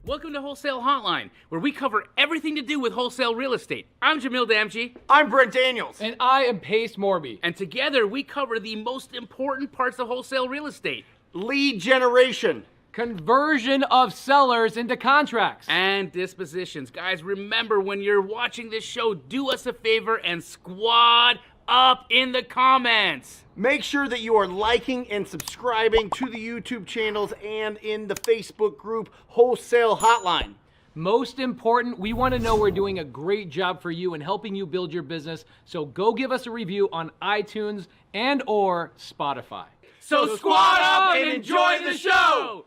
Welcome to Wholesale Hotline, where we cover everything to do with wholesale real estate. I'm Jamil Damji. I'm Brent Daniels. And I am Pace Morby. And together we cover the most important parts of wholesale real estate. Lead generation. Conversion of sellers into contracts. And dispositions. Guys, remember when you're watching this show, do us a favor and squad up in the comments. Make sure that you are liking and subscribing to the YouTube channels and in the Facebook group Wholesale Hotline. Most important, we want to know we're doing a great job for you and helping you build your business. So go give us a review on iTunes and or Spotify. So squad up and enjoy the show.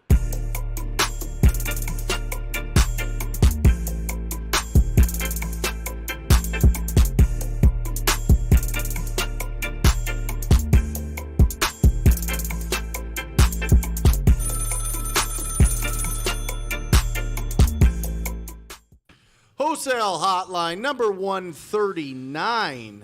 Wholesale Hotline number 139.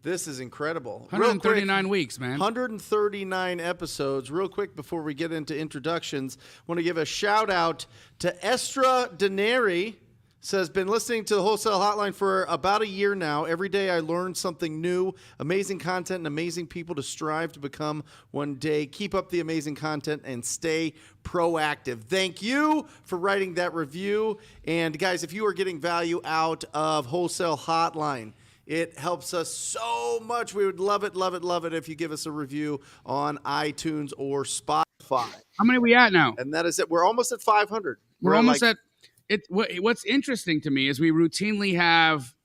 This is incredible. 139 weeks, man. 139 episodes. Real quick before we get into introductions, I want to give a shout out to Estra Deneri. Says, been listening to the Wholesale Hotline for about a year now. Every day I learn something new, amazing content and amazing people to strive to become one day. Keep up the amazing content and stay proactive. Thank you for writing that review. And guys, if you are getting value out of Wholesale Hotline, it helps us so much. We would love it, love it, love it if you give us a review on iTunes or Spotify. How many are we at now? And that is it. We're almost at 500. We're almost at... What's interesting to me is we routinely have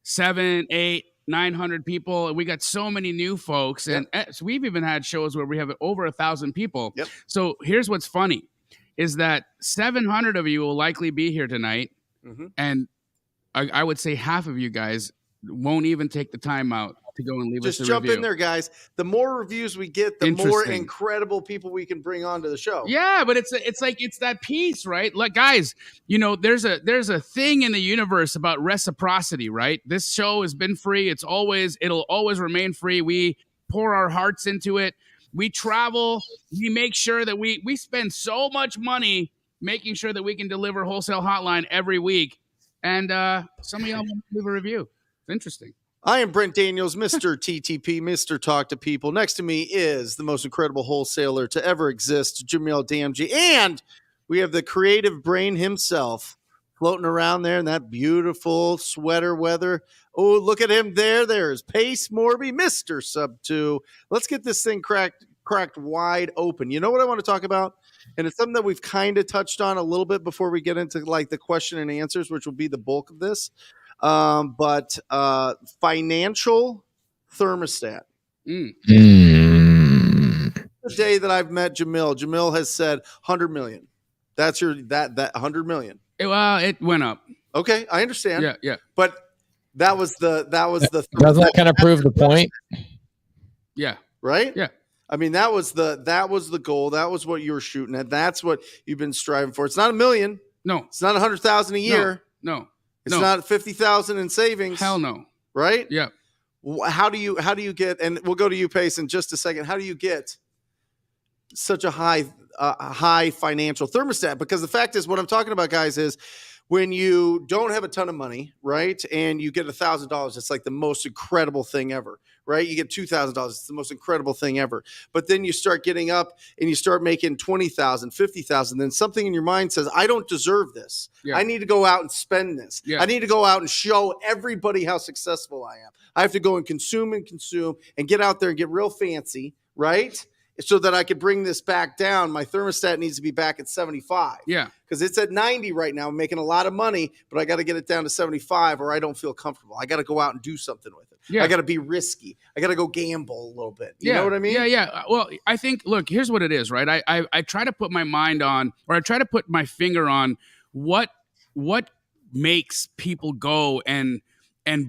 700, 800, 900 people, and we got so many new folks, and so we've even had shows where we have over 1,000 people. Yep. So here's what's funny, is that 700 of you will likely be here tonight, and I would say half of you guys won't even take the time out to go and leave us a review. Just jump in there, guys. The more reviews we get, the more incredible people we can bring onto the show. Yeah, but it's that piece, right? Like, guys, you know, there's a thing in the universe about reciprocity, right? This show has been free. It'll always remain free. We pour our hearts into it. We travel. We make sure that we spend so much money making sure that we can deliver Wholesale Hotline every week. And some of y'all want to leave a review. It's interesting. I am Brent Daniels, Mr. TTP, Mr. Talk to People. Next to me is the most incredible wholesaler to ever exist, Jamil Damji. And we have the creative brain himself floating around there in that beautiful sweater weather. Oh, look at him there. There's Pace Morby, Mr. Sub 2. Let's get this thing cracked wide open. You know what I want to talk about? And it's something that we've kind of touched on a little bit before we get into like the question and answers, which will be the bulk of this. But financial thermostat. The day that I've met Jamil has said 100 million. That's that 100 million. Well, it went up. Okay, I understand. Yeah. But that was the doesn't that kind of prove the point? Yeah. Right? Yeah. I mean, that was the goal. That was what you were shooting at. That's what you've been striving for. It's not a million. No. It's not 100,000 a year. No. It's not 50,000 in savings. Hell no. Right? Yeah. How do you get, and we'll go to you, Pace, in just a second. How do you get such a high financial thermostat? Because the fact is, what I'm talking about, guys, is when you don't have a ton of money, right, and you get $1,000, it's like the most incredible thing ever, right? You get $2,000, it's the most incredible thing ever. But then you start getting up and you start making $20,000, $50,000. Then something in your mind says, I don't deserve this. Yeah. I need to go out and spend this. Yeah. I need to go out and show everybody how successful I am. I have to go and consume and get out there and get real fancy, right? So that I could bring this back down. My thermostat needs to be back at 75. Yeah. Because it's at 90 right now. I'm making a lot of money, but I got to get it down to 75 or I don't feel comfortable. I got to go out and do something with it. Yeah. I got to be risky. I got to go gamble a little bit. You know what I mean? Yeah. Well, I think, look, here's what it is, right? I try to put my mind on, or I try to put my finger on what makes people go and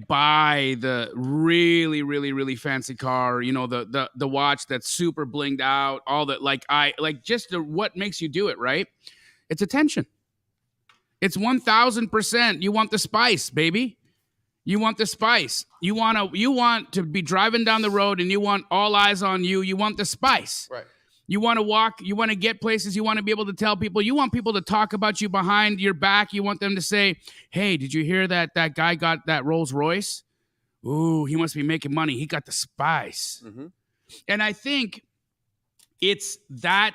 buy the really, really, really fancy car, you know, the watch that's super blinged out, all that, what makes you do it, right? It's attention. It's 1,000%. You want the spice, baby. You want the spice. You want to be driving down the road and you want all eyes on you. You want the spice. Right. You want to walk, you want to get places, you want to be able to tell people, you want people to talk about you behind your back. You want them to say, hey, did you hear that guy got that Rolls Royce? Ooh, he must be making money. He got the spice. Mm-hmm. And I think it's that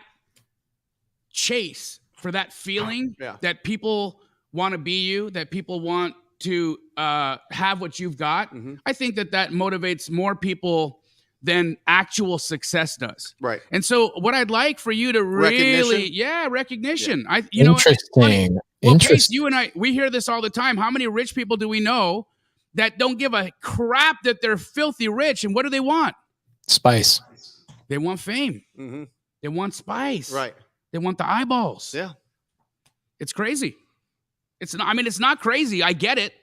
chase for that feeling that people want to be you, that people want to have what you've got. Mm-hmm. I think that motivates more people than actual success does. Right. And so what I'd like for you to really, recognition. Interesting. Pace, you and I, we hear this all the time. How many rich people do we know that don't give a crap that they're filthy rich? And what do they want? Spice. They want fame. Mm-hmm. They want spice. Right. They want the eyeballs. Yeah. It's crazy. It's not, I mean, it's not crazy. I get it,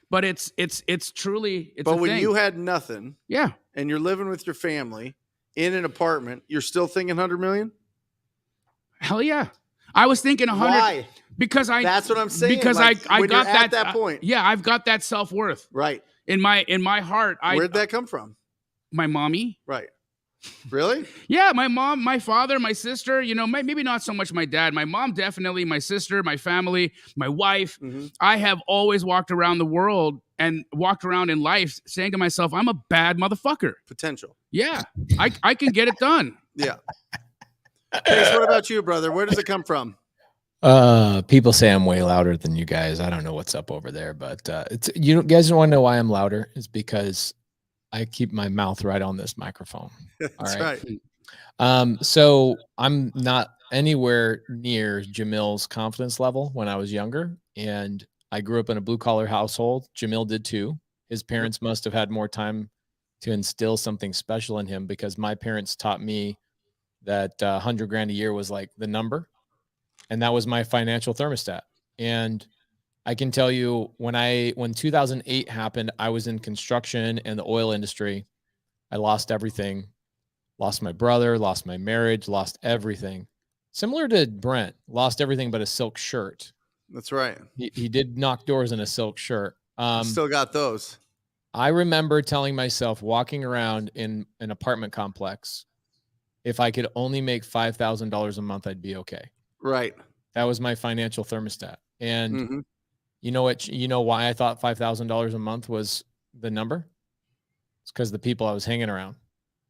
but it's truly, it's but a when thing. you had nothing, and you're living with your family in an apartment, you're still thinking 100 million? Hell yeah. I was thinking 100. Why? Because that's what I'm saying. Because like, I got at that point. Yeah, I've got that self-worth. Right. In my heart. Where'd that come from? My mommy. Right. Really? Yeah, my mom, my father, my sister, you know, maybe not so much my dad. My mom, definitely, my sister, my family, my wife. Mm-hmm. I have always walked around the world and walked around in life saying to myself, I'm a bad motherfucker. Potential. Yeah, I can get it done. Yeah. Pace, what about you, brother? Where does it come from? People say I'm way louder than you guys. I don't know what's up over there, but it's you guys don't want to know why I'm louder. It's because I keep my mouth right on this microphone. That's right. So I'm not anywhere near Jamil's confidence level when I was younger, and I grew up in a blue collar household. Jamil did too. His parents must have had more time to instill something special in him, because my parents taught me that 100 grand a year was like the number, and that was my financial thermostat. And I can tell you when 2008 happened, I was in construction and the oil industry. I lost everything, lost my brother, lost my marriage, lost everything. Similar to Brent, lost everything but a silk shirt. That's right. He did knock doors in a silk shirt. Still got those. I remember telling myself, walking around in an apartment complex, if I could only make $5,000 a month, I'd be okay. Right. That was my financial thermostat. And you know what? You know why I thought $5,000 a month was the number? It's because the people I was hanging around.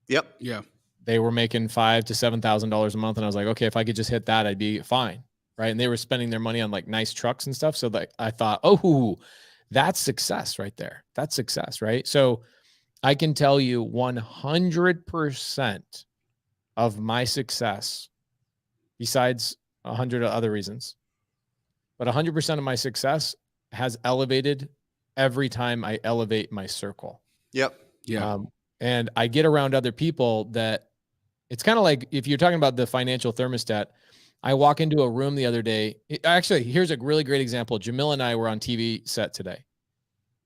Yep. Yeah. They were making $5,000 to $7,000 a month, and I was like, okay, if I could just hit that, I'd be fine, right? And they were spending their money on like nice trucks and stuff. So that I thought, oh, that's success right there. That's success, right? So I can tell you 100% of my success, besides 100 other reasons, but 100% of my success has elevated every time I elevate my circle. Yep. Yeah. And I get around other people that it's kind of like, if you're talking about the financial thermostat, I walk into a room the other day. Actually, here's a really great example. Jamil and I were on TV set today,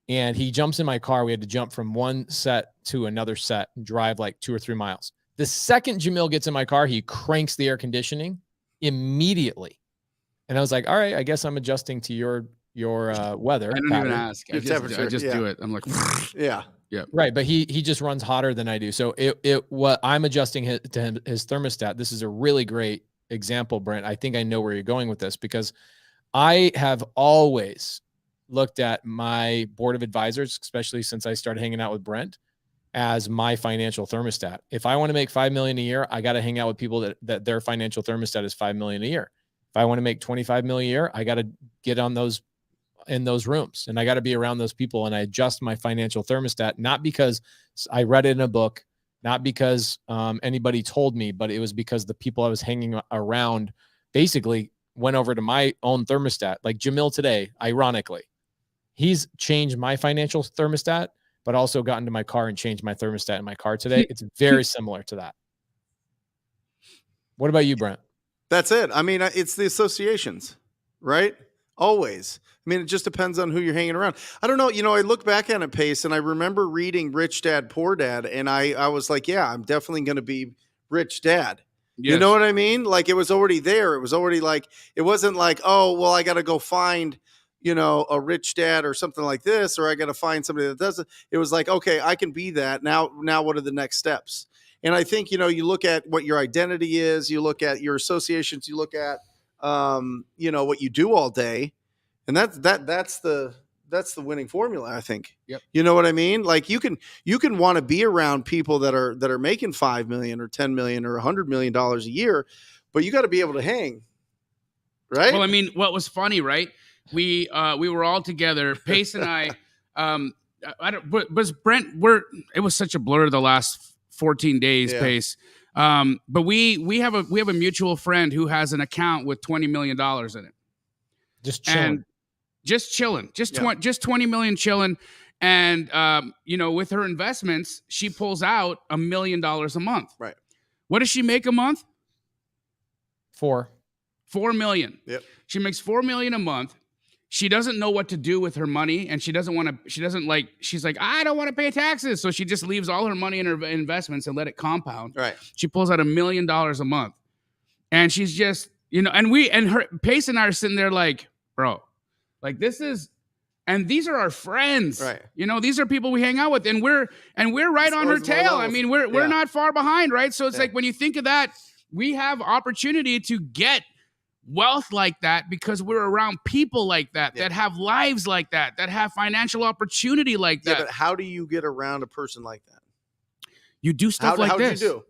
and he jumps in my car. We had to jump from one set to another set and drive like 2 or 3 miles. The second Jamil gets in my car, he cranks the air conditioning immediately. And I was like, all right, I guess I'm adjusting to your weather. I don't even ask. I temperature, just do it. I'm like, yeah. Yeah. Right. But he just runs hotter than I do. So what I'm adjusting to his thermostat. This is a really great example, Brent. I think I know where you're going with this, because I have always looked at my board of advisors, especially since I started hanging out with Brent, as my financial thermostat. If I want to make $5 million a year, I got to hang out with people that their financial thermostat is $5 million a year. If I want to make $25 million a year, I got to get on in those rooms, and I got to be around those people. And I adjust my financial thermostat, not because I read it in a book, not because anybody told me, but it was because the people I was hanging around basically went over to my own thermostat. Like Jamil today, ironically, he's changed my financial thermostat, but also got into my car and changed my thermostat in my car today. It's very similar to that. What about you, Brent? That's it. I mean, it's the associations, right? Always. I mean, it just depends on who you're hanging around. I don't know. You know, I look back at it, Pace, and I remember reading Rich Dad, Poor Dad. And I was like, yeah, I'm definitely going to be Rich Dad. Yes. You know what I mean? Like, it was already there. It was already like, it wasn't like, oh, well, I got to go find, you know, a rich dad or something like this, or I got to find somebody that does it. It was like, okay, I can be that. Now what are the next steps? And I think, you look at what your identity is, you look at your associations, you look at, what you do all day. And that's the winning formula, I think. Yep. You know what I mean? Like you can want to be around people that are making 5 million or 10 million or $100 million a year, but you got to be able to hang. Right. Well, I mean, what was funny, right? We were all together, Pace and I don't, but Brent, it was such a blur the last 14 days, Yeah. Pace. But we have a mutual friend who has an account with $20 million in it. Just chilling. And just chilling, just 20 million chilling. And, with her investments, she pulls out $1 million a month. Right. What does she make a month? 4 million. Yep. She makes $4 million a month. She doesn't know what to do with her money, and she's like, I don't want to pay taxes. So she just leaves all her money in her investments and let it compound. Right. She pulls out $1 million a month. And she's just, and her Pace and I are sitting there like, bro, like these are our friends. Right. These are people we hang out with, and we're right on her tail. I mean, we're not far behind, right? So it's like when you think of that, we have opportunity to get wealth like that because we're around people like that, that have lives like that have financial opportunity like that. Yeah, but how do you get around a person like that? You do stuff like this. How did you do?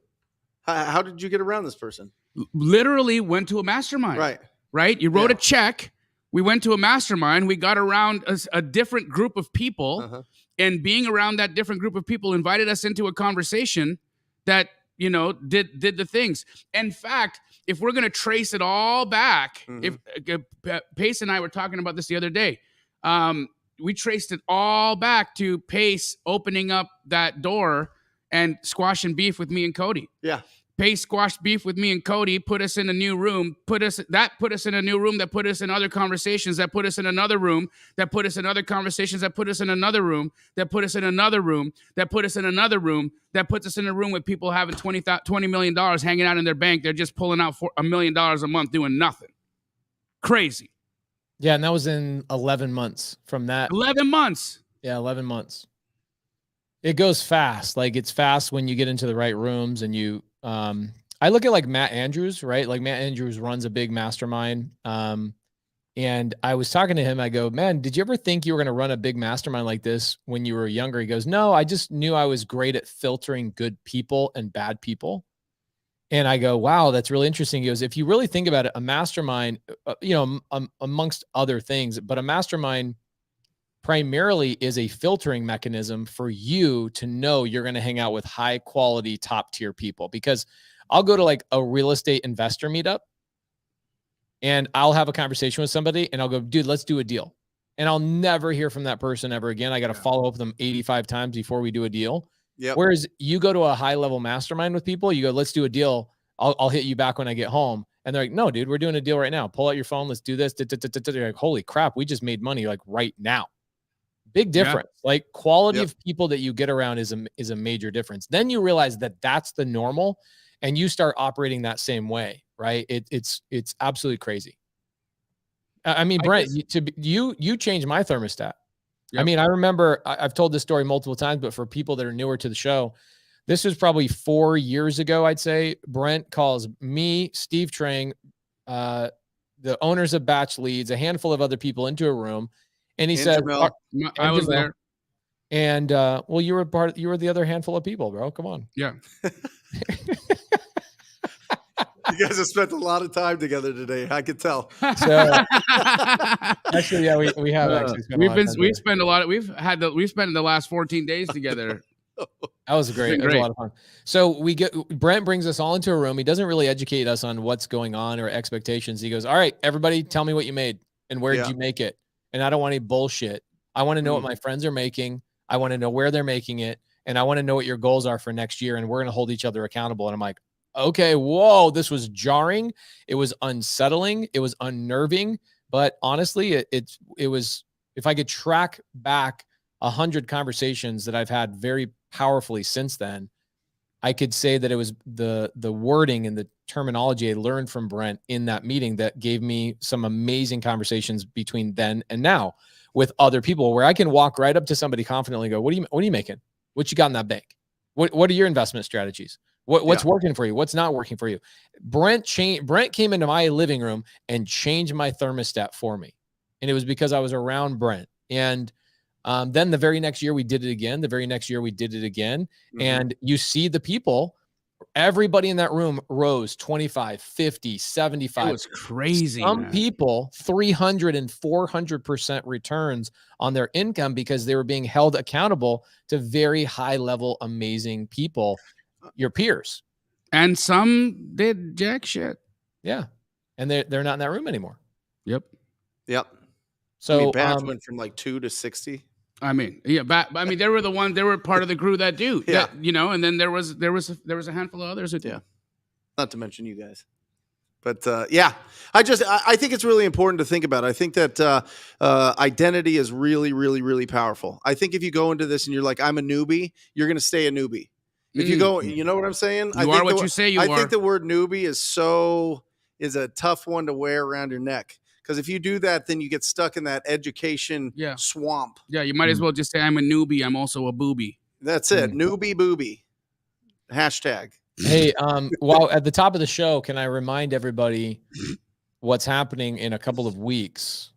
How did you get around this person? Literally went to a mastermind. Right? You wrote a check. We went to a mastermind. We got around a different group of people, and being around that different group of people invited us into a conversation that, did the things. In fact, if we're going to trace it all back, if Pace and I were talking about this the other day, we traced it all back to Pace opening up that door and squashing beef with me and Cody. Yeah. Pace squashed beef with me and Cody, put us in a new room, put us in a new room, that put us in other conversations, that put us in another room, that put us in other conversations, that put us in another room, that put us in another room, that put us in another room, that puts us in a room with people having $20 million hanging out in their bank. They're just pulling out $1 million a month doing nothing. Crazy. Yeah, and that was in 11 months from that. 11 months. Yeah, 11 months. It goes fast. Like it's fast when you get into the right rooms and you I look at like Matt Andrews, right? Like Matt Andrews runs a big mastermind. And I was talking to him. I go, man, did you ever think you were going to run a big mastermind like this when you were younger? He goes, no, I just knew I was great at filtering good people and bad people. And I go, wow, that's really interesting. He goes, if you really think about it, a mastermind, amongst other things, but a mastermind primarily is a filtering mechanism for you to know you're going to hang out with high quality, top tier people. Because I'll go to like a real estate investor meetup and I'll have a conversation with somebody and I'll go, dude, let's do a deal. And I'll never hear from that person ever again. I got to follow up with them 85 times before we do a deal. Yep. Whereas you go to a high level mastermind with people, you go, let's do a deal. I'll hit you back when I get home. And they're like, no, dude, we're doing a deal right now. Pull out your phone. Let's do this. You're like, holy crap. We just made money like right now. Big difference. Like quality of people that you get around is a major difference. Then you realize that that's the normal and you start operating that same way, right? It's absolutely crazy. I mean, Brent, you changed my thermostat. Yep. I mean, I remember I've told this story multiple times, but for people that are newer to the show, this was probably 4 years ago, I'd say. Brent calls me, Steve Trang, the owners of Batch Leads, a handful of other people into a room. And he said, I was there. And, well, you were the other handful of people, bro. Come on. Yeah. You guys have spent a lot of time together today. I could tell. So, actually, yeah, we have actually spent we've spent the last 14 days together. That was great. It was a lot of fun. So Brent brings us all into a room. He doesn't really educate us on what's going on or expectations. He goes, all right, everybody tell me what you made and where did you make it? And I don't want any bullshit. I want to know what my friends are making. I want to know where they're making it. And I want to know what your goals are for next year. And we're going to hold each other accountable. And I'm like, okay, whoa, this was jarring. It was unsettling. It was unnerving. But honestly, it was, if I could track back 100 conversations that I've had very powerfully since then, I could say that it was the wording and the terminology I learned from Brent in that meeting that gave me some amazing conversations between then and now with other people, where I can walk right up to somebody confidently and go, what are you making? What you got in that bank? What are your investment strategies? What's working for you? What's not working for you? Brent came into my living room and changed my thermostat for me. And it was because I was around Brent. And then the very next year we did it again. The very next year we did it again. Mm-hmm. And you see the people, everybody in that room rose 25, 50, 75. It was crazy. Some people 300 and 400% returns on their income because they were being held accountable to very high level, amazing people, your peers. And some did jack shit. Yeah. And they're not in that room anymore. Yep. So Bats went from like 2 to 60. I mean, yeah, but I mean, they were part of the crew that do, that, you know, and then there was a handful of others. Not to mention you guys. But I think it's really important to think about. I think that identity is really, really, really powerful. I think if you go into this and you're like, I'm a newbie, you're going to stay a newbie. If you go, you know what I'm saying? You are what you say you are. I think the word newbie is a tough one to wear around your neck. Because if you do that, then you get stuck in that education swamp. Yeah, you might as well just say, I'm a newbie. I'm also a booby. That's it. Newbie booby. Hashtag. Hey, while at the top of the show, can I remind everybody what's happening in a couple of weeks?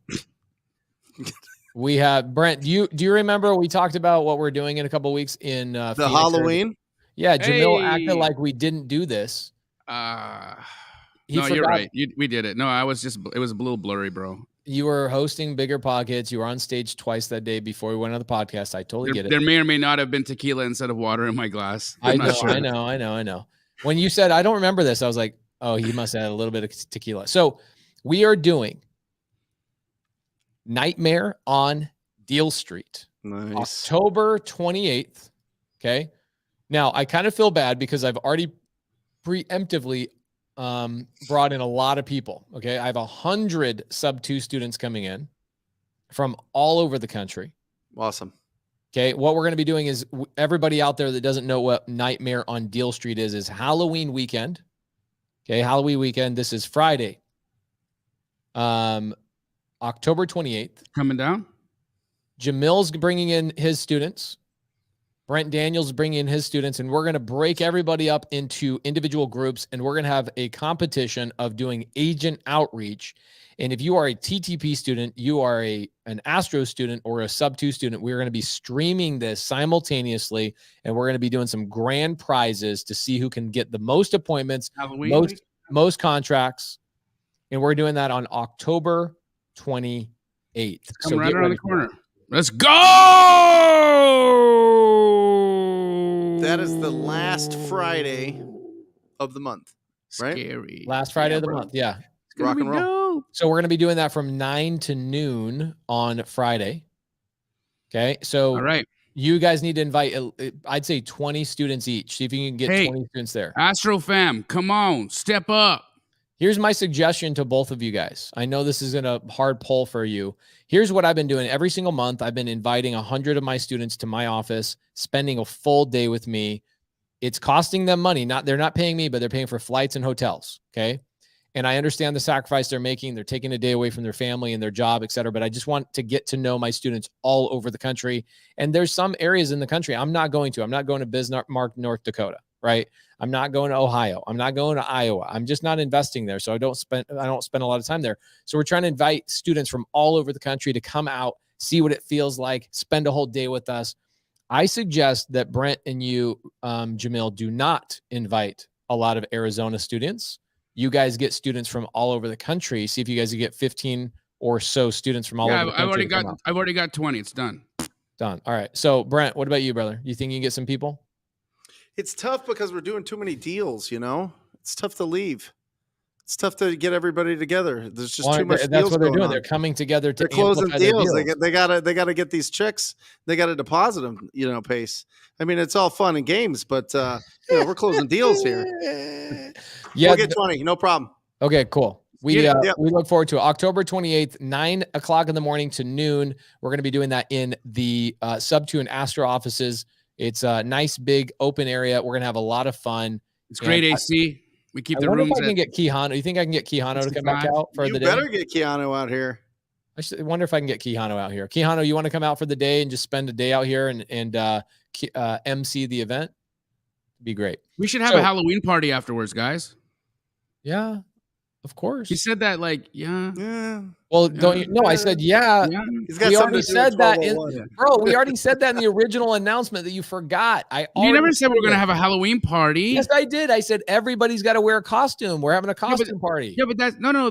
We have Brent. Do you remember we talked about what we're doing in a couple of weeks in the Phoenix, Halloween? Yeah, Jamil acted like we didn't do this. No, you're right. We did it. No, it was a little blurry, bro. You were hosting Bigger Pockets. You were on stage twice that day before we went on the podcast. I totally get it. There may or may not have been tequila instead of water in my glass. I know. When you said, I don't remember this, I was like, oh, he must have had a little bit of tequila. So we are doing Nightmare on Deal Street. Nice. October 28th. Okay. Now, I kind of feel bad because I've already preemptively brought in a lot of people. Okay. I have 100 sub-2 students coming in from all over the country. Awesome. Okay. What we're going to be doing is everybody out there that doesn't know what Nightmare on Deal Street is Halloween weekend. Okay. Halloween weekend. This is Friday. October 28th. Coming down. Jamil's bringing in his students. Brent Daniels bringing in his students, and we're going to break everybody up into individual groups, and we're going to have a competition of doing agent outreach. And if you are a TTP student, you are an Astro student, or a sub-2 student, we're going to be streaming this simultaneously, and we're going to be doing some grand prizes to see who can get the most appointments, most contracts, and we're doing that on October 28th. So right around the corner. Let's go! That is the last Friday of the month, right? Scary. Last Friday of the month, yeah. Rock and roll. So we're going to be doing that from 9 to noon on Friday. Okay, so all right, you guys need to invite, I'd say 20 students each. See if you can get 20 students there. Astro fam, come on, step up. Here's my suggestion to both of you guys. I know this isn't a hard poll for you. Here's what I've been doing. Every single month, I've been inviting 100 of my students to my office, spending a full day with me. It's costing them money. They're not paying me, but they're paying for flights and hotels. Okay. And I understand the sacrifice they're making. They're taking a day away from their family and their job, et cetera. But I just want to get to know my students all over the country. And there's some areas in the country I'm not going to Bismarck, North Dakota, right? I'm not going to Ohio. I'm not going to Iowa. I'm just not investing there. So I don't spend a lot of time there. So we're trying to invite students from all over the country to come out, see what it feels like, spend a whole day with us. I suggest that Brent and you, Jamil, do not invite a lot of Arizona students. You guys get students from all over the country. See if you guys can get 15 or so students from all over the country. I've already got 20. It's done. Done. All right. So Brent, what about you, brother? You think you can get some people? It's tough because we're doing too many deals, you know? It's tough to leave. It's tough to get everybody together. There's just too much. That's what they're doing. They're coming together to closing deals. They gotta get these checks. They gotta deposit them, Pace. I mean, it's all fun and games, but we're closing deals here. Yeah, we'll get 20, no problem. Okay, cool. We look forward to it. October 28th, 9 o'clock in the morning to noon. We're going to be doing that in the sub-2 and Astro offices. It's a nice, big, open area. We're going to have a lot of fun. It's great AC. We keep the rooms. I can get Keanu. You think I can get Keanu to come back out for the day? You better get Keanu out here. I wonder if I can get Keanu out here. Keanu, you want to come out for the day and just spend a day out here and MC the event? be great. We should have a Halloween party afterwards, guys. Yeah, of course. He said that Yeah. Well, don't you? No, I said yeah. He's got We something already to do with said that, 1201. bro. We already said that in the original announcement that you forgot. You never said we were going to have a Halloween party. Yes, I did. I said everybody's got to wear a costume. We're having a costume party. Yeah, but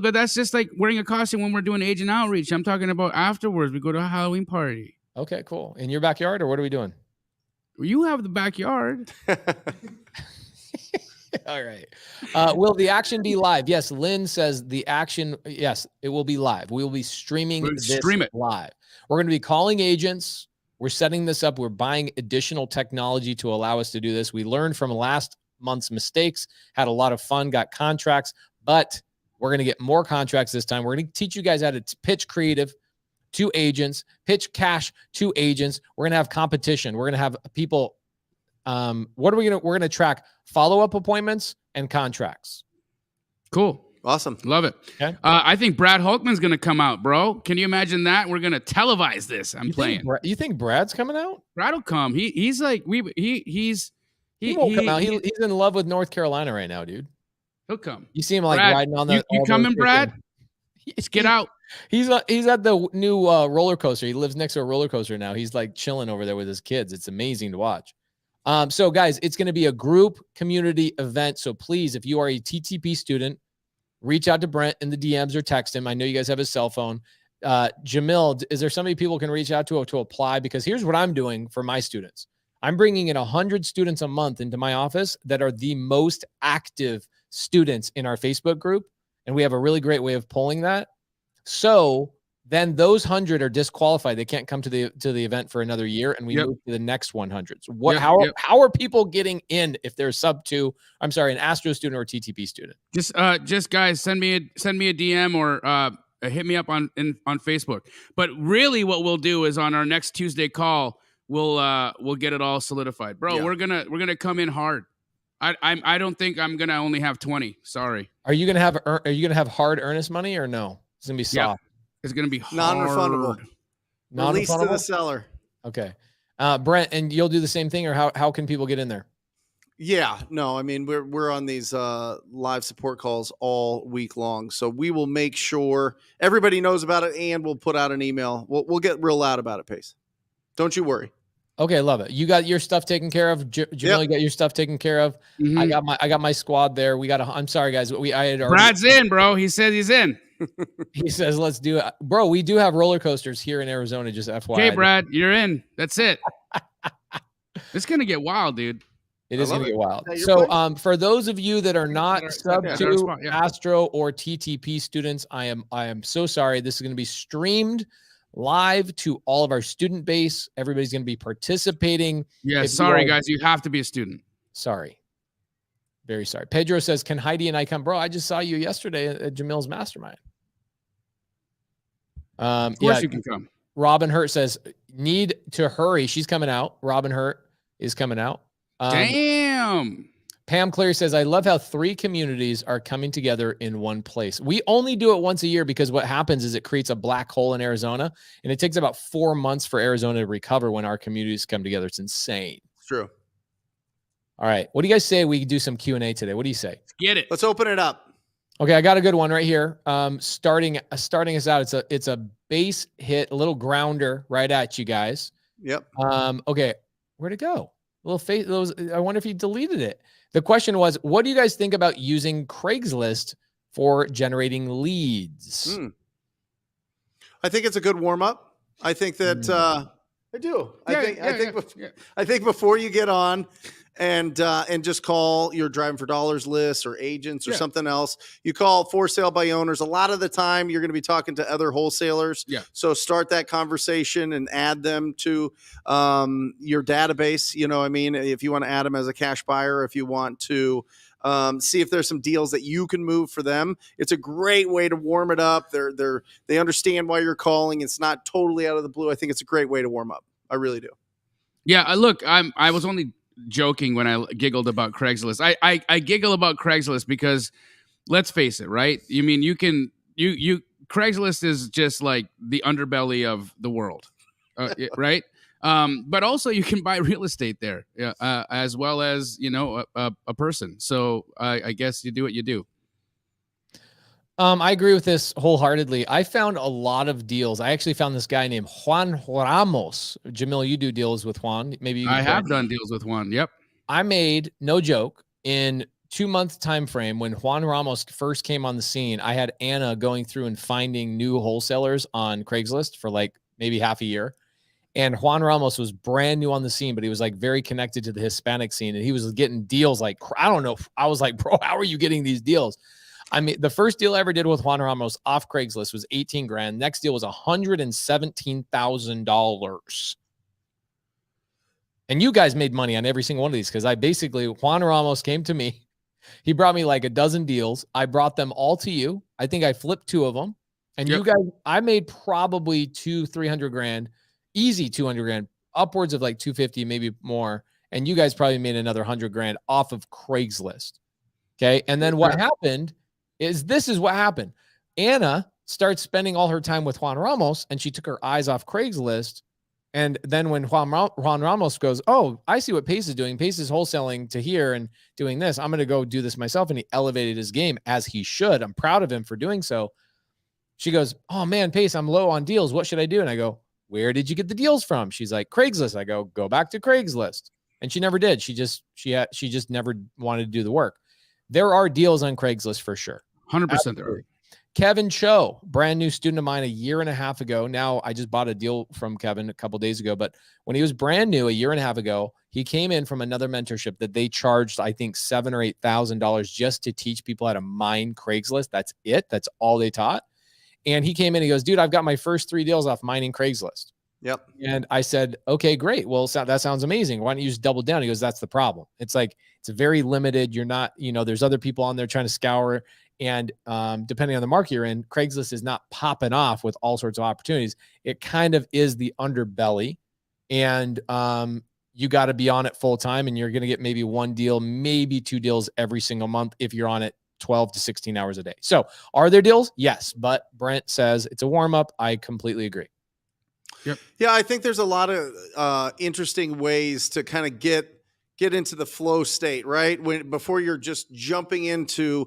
but that's just like wearing a costume when we're doing agent outreach. I'm talking about afterwards. We go to a Halloween party. Okay, cool. In your backyard, or what are we doing? You have the backyard. All right. Will the action be live? Yes. Lynn says the action. Yes, it will be live. We will be streaming this live. We're going to be calling agents. We're setting this up. We're buying additional technology to allow us to do this. We learned from last month's mistakes, had a lot of fun, got contracts, but we're going to get more contracts this time. We're going to teach you guys how to pitch creative to agents, pitch cash to agents. We're going to have competition. We're going to have people. What are we going to, we're going to track follow-up appointments and contracts. Cool. Awesome. Love it. Okay. I think Brad Hulkman's going to come out, bro. Can you imagine that? We're going to televise this. You think Brad's coming out? Brad will come. He's like, he won't come out. He's in love with North Carolina right now, dude. He'll come. You see him like Brad, riding on the. You coming, Brad? Let's get out. He's at the new roller coaster. He lives next to a roller coaster now. He's like chilling over there with his kids. It's amazing to watch. So guys, it's going to be a group community event. So please, if you are a TTP student, reach out to Brent in the DMs or text him. I know you guys have his cell phone. Jamil, is there somebody people can reach out to apply? Because here's what I'm doing for my students. I'm bringing in 100 students a month into my office that are the most active students in our Facebook group. And we have a really great way of pulling that. So then those 100 are disqualified. They can't come to the event for another year, and we move to the next 100. So how are people getting in if they're an Astro student or a TTP student? Just guys, send me a DM or hit me up on Facebook. But really, what we'll do is on our next Tuesday call, we'll get it all solidified, bro. Yeah. We're gonna come in hard. I don't think I'm gonna only have 20. Sorry. Are you gonna have hard earnest money or no? It's gonna be soft. Yeah. It's going to be non-refundable. Release to the seller. Okay. Brent, and you'll do the same thing, or how can people get in there? Yeah, no, I mean, we're on these live support calls all week long. So we will make sure everybody knows about it, and we'll put out an email. We'll get real loud about it, Pace. Don't you worry. Okay, love it. You got your stuff taken care of. Jamil, you got your stuff taken care of. Mm-hmm. I got my squad there. I'm sorry, guys. Brad's in, bro. He said he's in. He says, let's do it. Bro, we do have roller coasters here in Arizona, just FYI. Okay, Brad, you're in. That's it. It's going to get wild, dude. It is going to get wild. So for those of you that are not sub to Astro or TTP students, I am so sorry. This is going to be streamed live to all of our student base. Everybody's going to be participating. Yeah, sorry, guys. You have to be a student. Sorry. Very sorry. Pedro says, can Heidi and I come? Bro, I just saw you yesterday at Jamil's mastermind. Of course you can come. Robin Hurt says, need to hurry. She's coming out. Robin Hurt is coming out. Damn. Pam Cleary says, I love how 3 communities are coming together in one place. We only do it once a year because what happens is it creates a black hole in Arizona, and it takes about 4 months for Arizona to recover when our communities come together. It's insane. It's true. All right. What do you guys say we do some Q&A today? What do you say? Let's get it. Let's open it up. Okay, I got a good one right here. Starting us out, it's a base hit, a little grounder right at you guys. Yep. Okay, where'd it go? I wonder if you deleted it. The question was, what do you guys think about using Craigslist for generating leads? I think it's a good warm up. I think that I do. I think before you get on and just call your Driving for Dollars list or agents or something else, you call for sale by owners. A lot of the time you're going to be talking to other wholesalers. Yeah. So start that conversation and add them to your database. You know what I mean? If you want to add them as a cash buyer, if you want to see if there's some deals that you can move for them. It's a great way to warm it up. They understand why you're calling. It's not totally out of the blue. I think it's a great way to warm up. I really do. Yeah. Look, I was only joking when I giggled about Craigslist. I giggle about Craigslist because let's face it, right? You mean you Craigslist is just like the underbelly of the world, right? But also you can buy real estate there, as well as, a person. So I guess you do what you do. I agree with this wholeheartedly. I found a lot of deals. I actually found this guy named Juan Ramos. Jamil, you do deals with Juan. Maybe you can I have done deals with Juan. Yep. I made, no joke, in 2-month time frame when Juan Ramos first came on the scene, I had Anna going through and finding new wholesalers on Craigslist for like maybe half a year. And Juan Ramos was brand new on the scene, but he was like very connected to the Hispanic scene. And he was getting deals like, I don't know. I was like, bro, how are you getting these deals? I mean, the first deal I ever did with Juan Ramos off Craigslist was 18 grand. Next deal was $117,000. And you guys made money on every single one of these because Juan Ramos came to me. He brought me like a dozen deals. I brought them all to you. I think I flipped 2 of them. And you guys, I made probably 200-300 grand, easy 200 grand, upwards of like 250, maybe more. And you guys probably made another 100 grand off of Craigslist. Okay. And then what happened is this is what happened. Anna starts spending all her time with Juan Ramos and she took her eyes off Craigslist. And then when Juan Ramos goes, oh, I see what Pace is doing. Pace is wholesaling to here and doing this. I'm going to go do this myself. And he elevated his game as he should. I'm proud of him for doing so. She goes, oh man, Pace, I'm low on deals. What should I do? And I go, where did you get the deals from? She's like, Craigslist. I go back to Craigslist. And she never did. She just never wanted to do the work. There are deals on Craigslist for sure. 100% there are. Kevin Cho, brand new student of mine a year and a half ago. Now I just bought a deal from Kevin a couple days ago, but when he was brand new a year and a half ago, he came in from another mentorship that they charged, I think, $7,000 or $8,000 just to teach people how to mine Craigslist. That's it. That's all they taught. And he came in and he goes, dude, I've got my first 3 deals off mining Craigslist. Yep. And I said, okay, great. Well, that sounds amazing. Why don't you just double down? He goes, that's the problem. It's like, it's very limited. You're not, there's other people on there trying to scour. And depending on the market you're in, Craigslist is not popping off with all sorts of opportunities. It kind of is the underbelly. And you got to be on it full time. And you're going to get maybe 1 deal, maybe 2 deals every single month if you're on it 12 to 16 hours a day. So are there deals? Yes. But Brent says it's a warm up. I completely agree. Yep. Yeah, I think there's a lot of interesting ways to kind of get into the flow state, right? Before you're just jumping into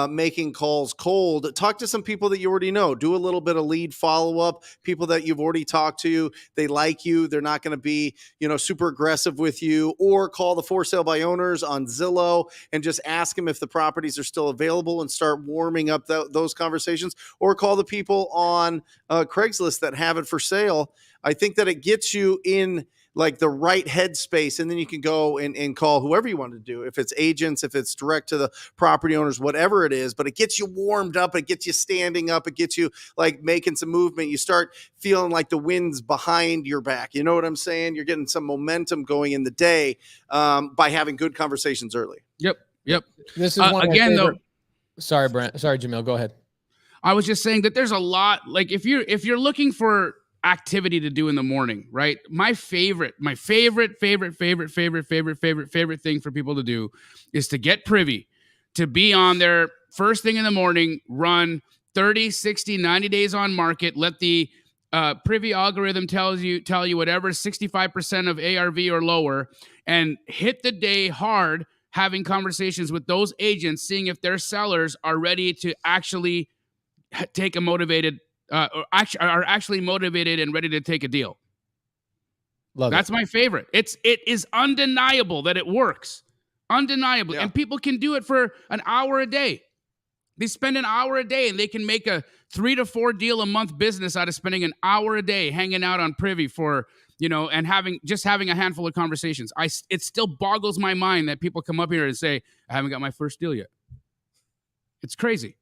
making calls cold, talk to some people that you already know. Do a little bit of lead follow-up, people that you've already talked to. They like you. They're not going to be, super aggressive with you. Or call the for sale by owners on Zillow and just ask them if the properties are still available and start warming up those conversations. Or call the people on Craigslist that have it for sale. I think that it gets you in like the right headspace, and then you can go and call whoever you want to do. If it's agents, if it's direct to the property owners, whatever it is, but it gets you warmed up. It gets you standing up. It gets you like making some movement. You start feeling like the wind's behind your back. You know what I'm saying? You're getting some momentum going in the day by having good conversations early. Yep. This is one again, though. Sorry, Brent. Sorry, Jamil. Go ahead. I was just saying that there's a lot, like if you're looking for activity to do in the morning, right? My favorite thing for people to do is to get privy, to be on there first thing in the morning, run 30, 60, 90 days on market, let the privy algorithm tell you whatever 65% of ARV or lower, and hit the day hard having conversations with those agents, seeing if their sellers are ready to actually take a motivated are actually motivated and ready to take a deal. That's my favorite. It is undeniable that it works. Undeniable. Yeah. And people can do it for an hour a day. They spend an hour a day and they can make a 3 to 4 deal a month business out of spending an hour a day hanging out on Privy for, and having a handful of conversations. It still boggles my mind that people come up here and say, I haven't got my first deal yet. It's crazy.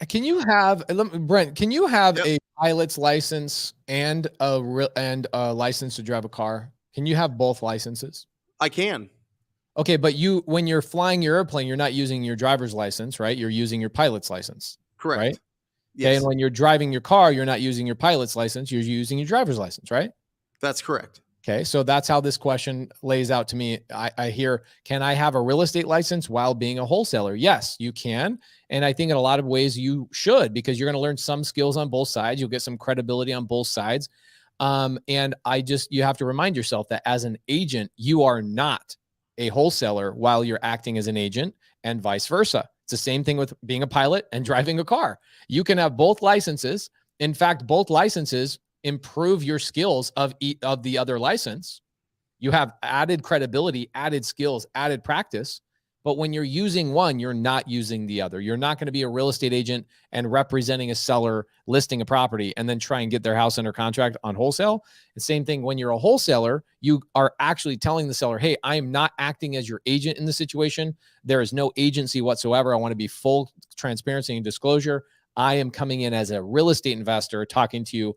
Can you have, Brent, a pilot's license and a license to drive a car? Can you have both licenses? I can. Okay, but when you're flying your airplane, you're not using your driver's license, right? You're using your pilot's license. Correct. Right? Yes. Okay, and when you're driving your car, you're not using your pilot's license, you're using your driver's license, right? That's correct. Okay, so that's how this question lays out to me. I hear, can I have a real estate license while being a wholesaler? Yes, you can. And I think in a lot of ways you should, because you're going to learn some skills on both sides. You'll get some credibility on both sides. And you have to remind yourself that as an agent, you are not a wholesaler while you're acting as an agent, and vice versa. It's the same thing with being a pilot and driving a car. You can have both licenses. In fact, both licenses improve your skills of the other license. You have added credibility, added skills, added practice. But when you're using one, you're not using the other. You're not going to be a real estate agent and representing a seller listing a property and then try and get their house under contract on wholesale. The same thing when you're a wholesaler, you are actually telling the seller, hey, I am not acting as your agent in the situation. There is no agency whatsoever. I want to be full transparency and disclosure. I am coming in as a real estate investor, talking to you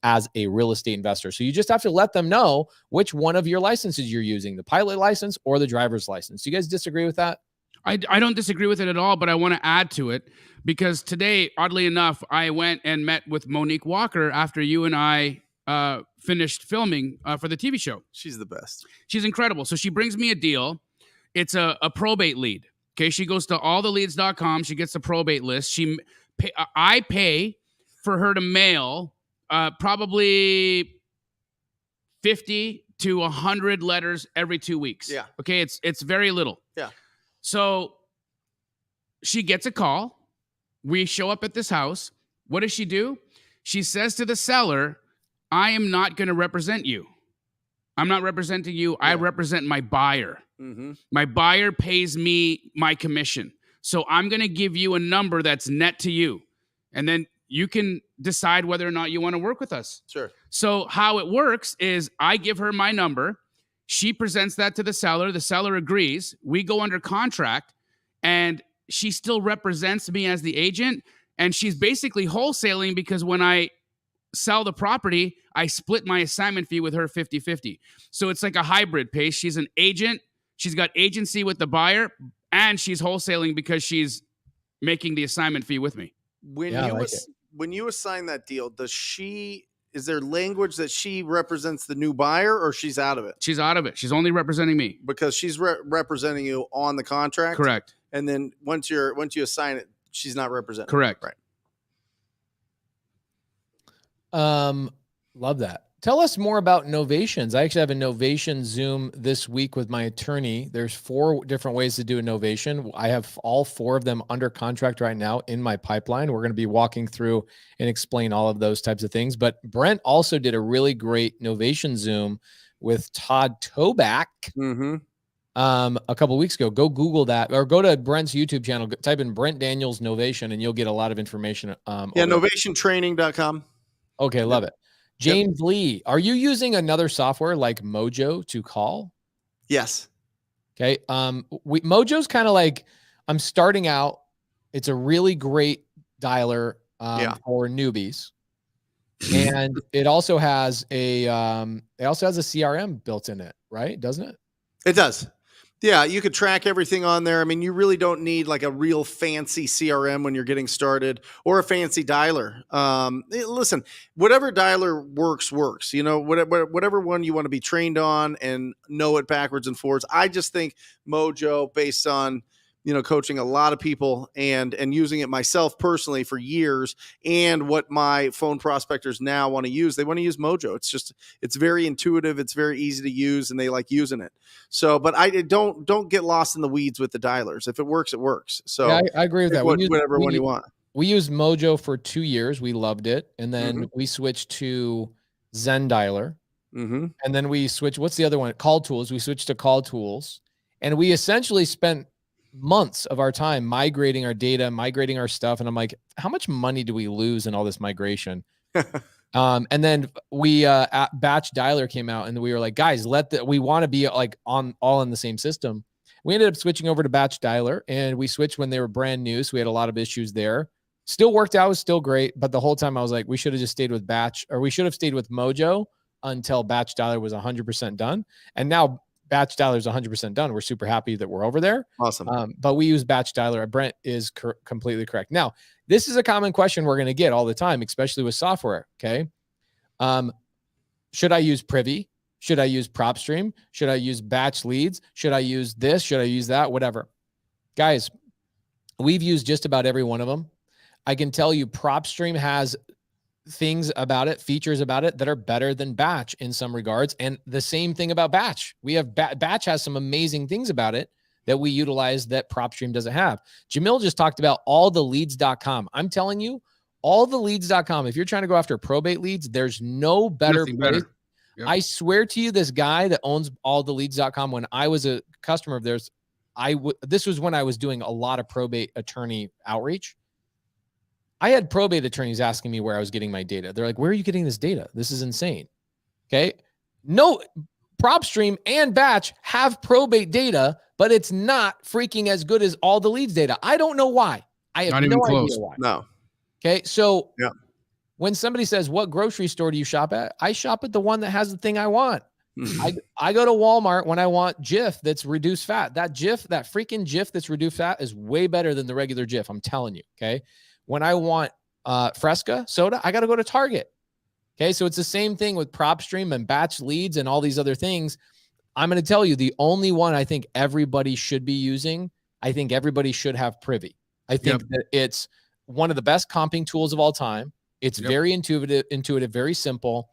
as a real estate investor. So you just have to let them know which one of your licenses you're using, the pilot license or the driver's license. Do you guys disagree with that? I don't disagree with it at all, but I want to add to it because today, oddly enough, I went and met with Monique Walker after you and I finished filming for the TV show. She's the best. She's incredible. So she brings me a deal. It's a probate lead. Okay, she goes to alltheleads.com. She gets the probate list. I pay for her to mail probably 50 to 100 letters every 2 weeks. Yeah. Okay, it's very little. Yeah. So she gets a call. We show up at this house. What does she do? She says to the seller, I am not going to represent you. I'm not representing you. Yeah. I represent my buyer. Mm-hmm. My buyer pays me my commission. So I'm going to give you a number that's net to you. And then you can decide whether or not you want to work with us. Sure. So how it works is I give her my number. She presents that to the seller. The seller agrees. We go under contract, and she still represents me as the agent. And she's basically wholesaling because when I sell the property, I split my assignment fee with her 50-50. So it's like a hybrid, Pace. She's an agent. She's got agency with the buyer, and she's wholesaling because she's making the assignment fee with me. When you assign that deal, is there language that she represents the new buyer, or she's out of it? She's out of it. She's only representing me because she's representing you on the contract. Correct. And then once you assign it, she's not representing. Correct. Right. Love that. Tell us more about novations. I actually have a novation Zoom this week with my attorney. There's 4 different ways to do a novation. I have all 4 of them under contract right now in my pipeline. We're going to be walking through and explain all of those types of things. But Brent also did a really great novation Zoom with Todd Toback a couple of weeks ago. Go Google that, or go to Brent's YouTube channel, type in Brent Daniels Novation, and you'll get a lot of information. Novationtraining.com. Okay, love it. James Lee, are you using another software like Mojo to call? Yes. Okay. Mojo's kind of like, I'm starting out. It's a really great dialer for newbies. And it also has a CRM built in it, right? Doesn't it? It does. Yeah, you could track everything on there. I mean, you really don't need like a real fancy CRM when you're getting started, or a fancy dialer. Listen, whatever dialer works. You know, whatever one you want to be trained on and know it backwards and forwards. I just think Mojo, based on coaching a lot of people and using it myself personally for years, and what my phone prospectors now want to use, they want to use Mojo. It's very intuitive. It's very easy to use, and they like using it. So, but I don't get lost in the weeds with the dialers. If it works, it works. So yeah, I agree with that. Whatever one you want. We used Mojo for 2 years. We loved it. And then we switched to Zen Dialer. And then we switched, what's the other one? Call Tools. We switched to Call Tools. And we essentially spent months of our time migrating our data, migrating our stuff. And I'm like, how much money do we lose in all this migration? And then Batch Dialer came out, and we were like, guys, we want to be like all in the same system. We ended up switching over to Batch Dialer, and we switched when they were brand new. So we had a lot of issues there. Still worked out, was still great. But the whole time I was like, we should have just stayed with Batch, or we should have stayed with Mojo until Batch Dialer was 100% done. And now Batch Dialer is 100% done. We're super happy that we're over there. Awesome. But we use Batch Dialer. Brent is completely correct. Now, this is a common question we're going to get all the time, especially with software. Okay. Should I use Privy? Should I use PropStream? Should I use Batch Leads? Should I use this? Should I use that? Whatever. Guys, we've used just about every one of them. I can tell you PropStream has things about it, features about it that are better than batch in some regards. And the same thing about batch. We have batch has some amazing things about it that we utilize that PropStream doesn't have. Jamil just talked about alltheleads.com. I'm telling you, alltheleads.com. If you're trying to go after probate leads, there's no better place. Yep. I swear to you, this guy that owns alltheleads.com, when I was a customer of theirs, this was when I was doing a lot of probate attorney outreach. I had probate attorneys asking me where I was getting my data. They're like, where are you getting this data? This is insane. Okay. No, PropStream and Batch have probate data, but it's not freaking as good as all the leads data. I don't know why. I have no idea why. No. Okay. So yeah. When somebody says, what grocery store do you shop at? I shop at the one that has the thing I want. I go to Walmart when I want Jif that's reduced fat. That freaking Jif that's reduced fat is way better than the regular Jif. I'm telling you. Okay. When I want Fresca soda, I got to go to Target. Okay. So it's the same thing with PropStream and batch leads and all these other things. I'm going to tell you the only one I think everybody should be using. I think everybody should have Privy. I think that it's one of the best comping tools of all time. It's very intuitive, very simple,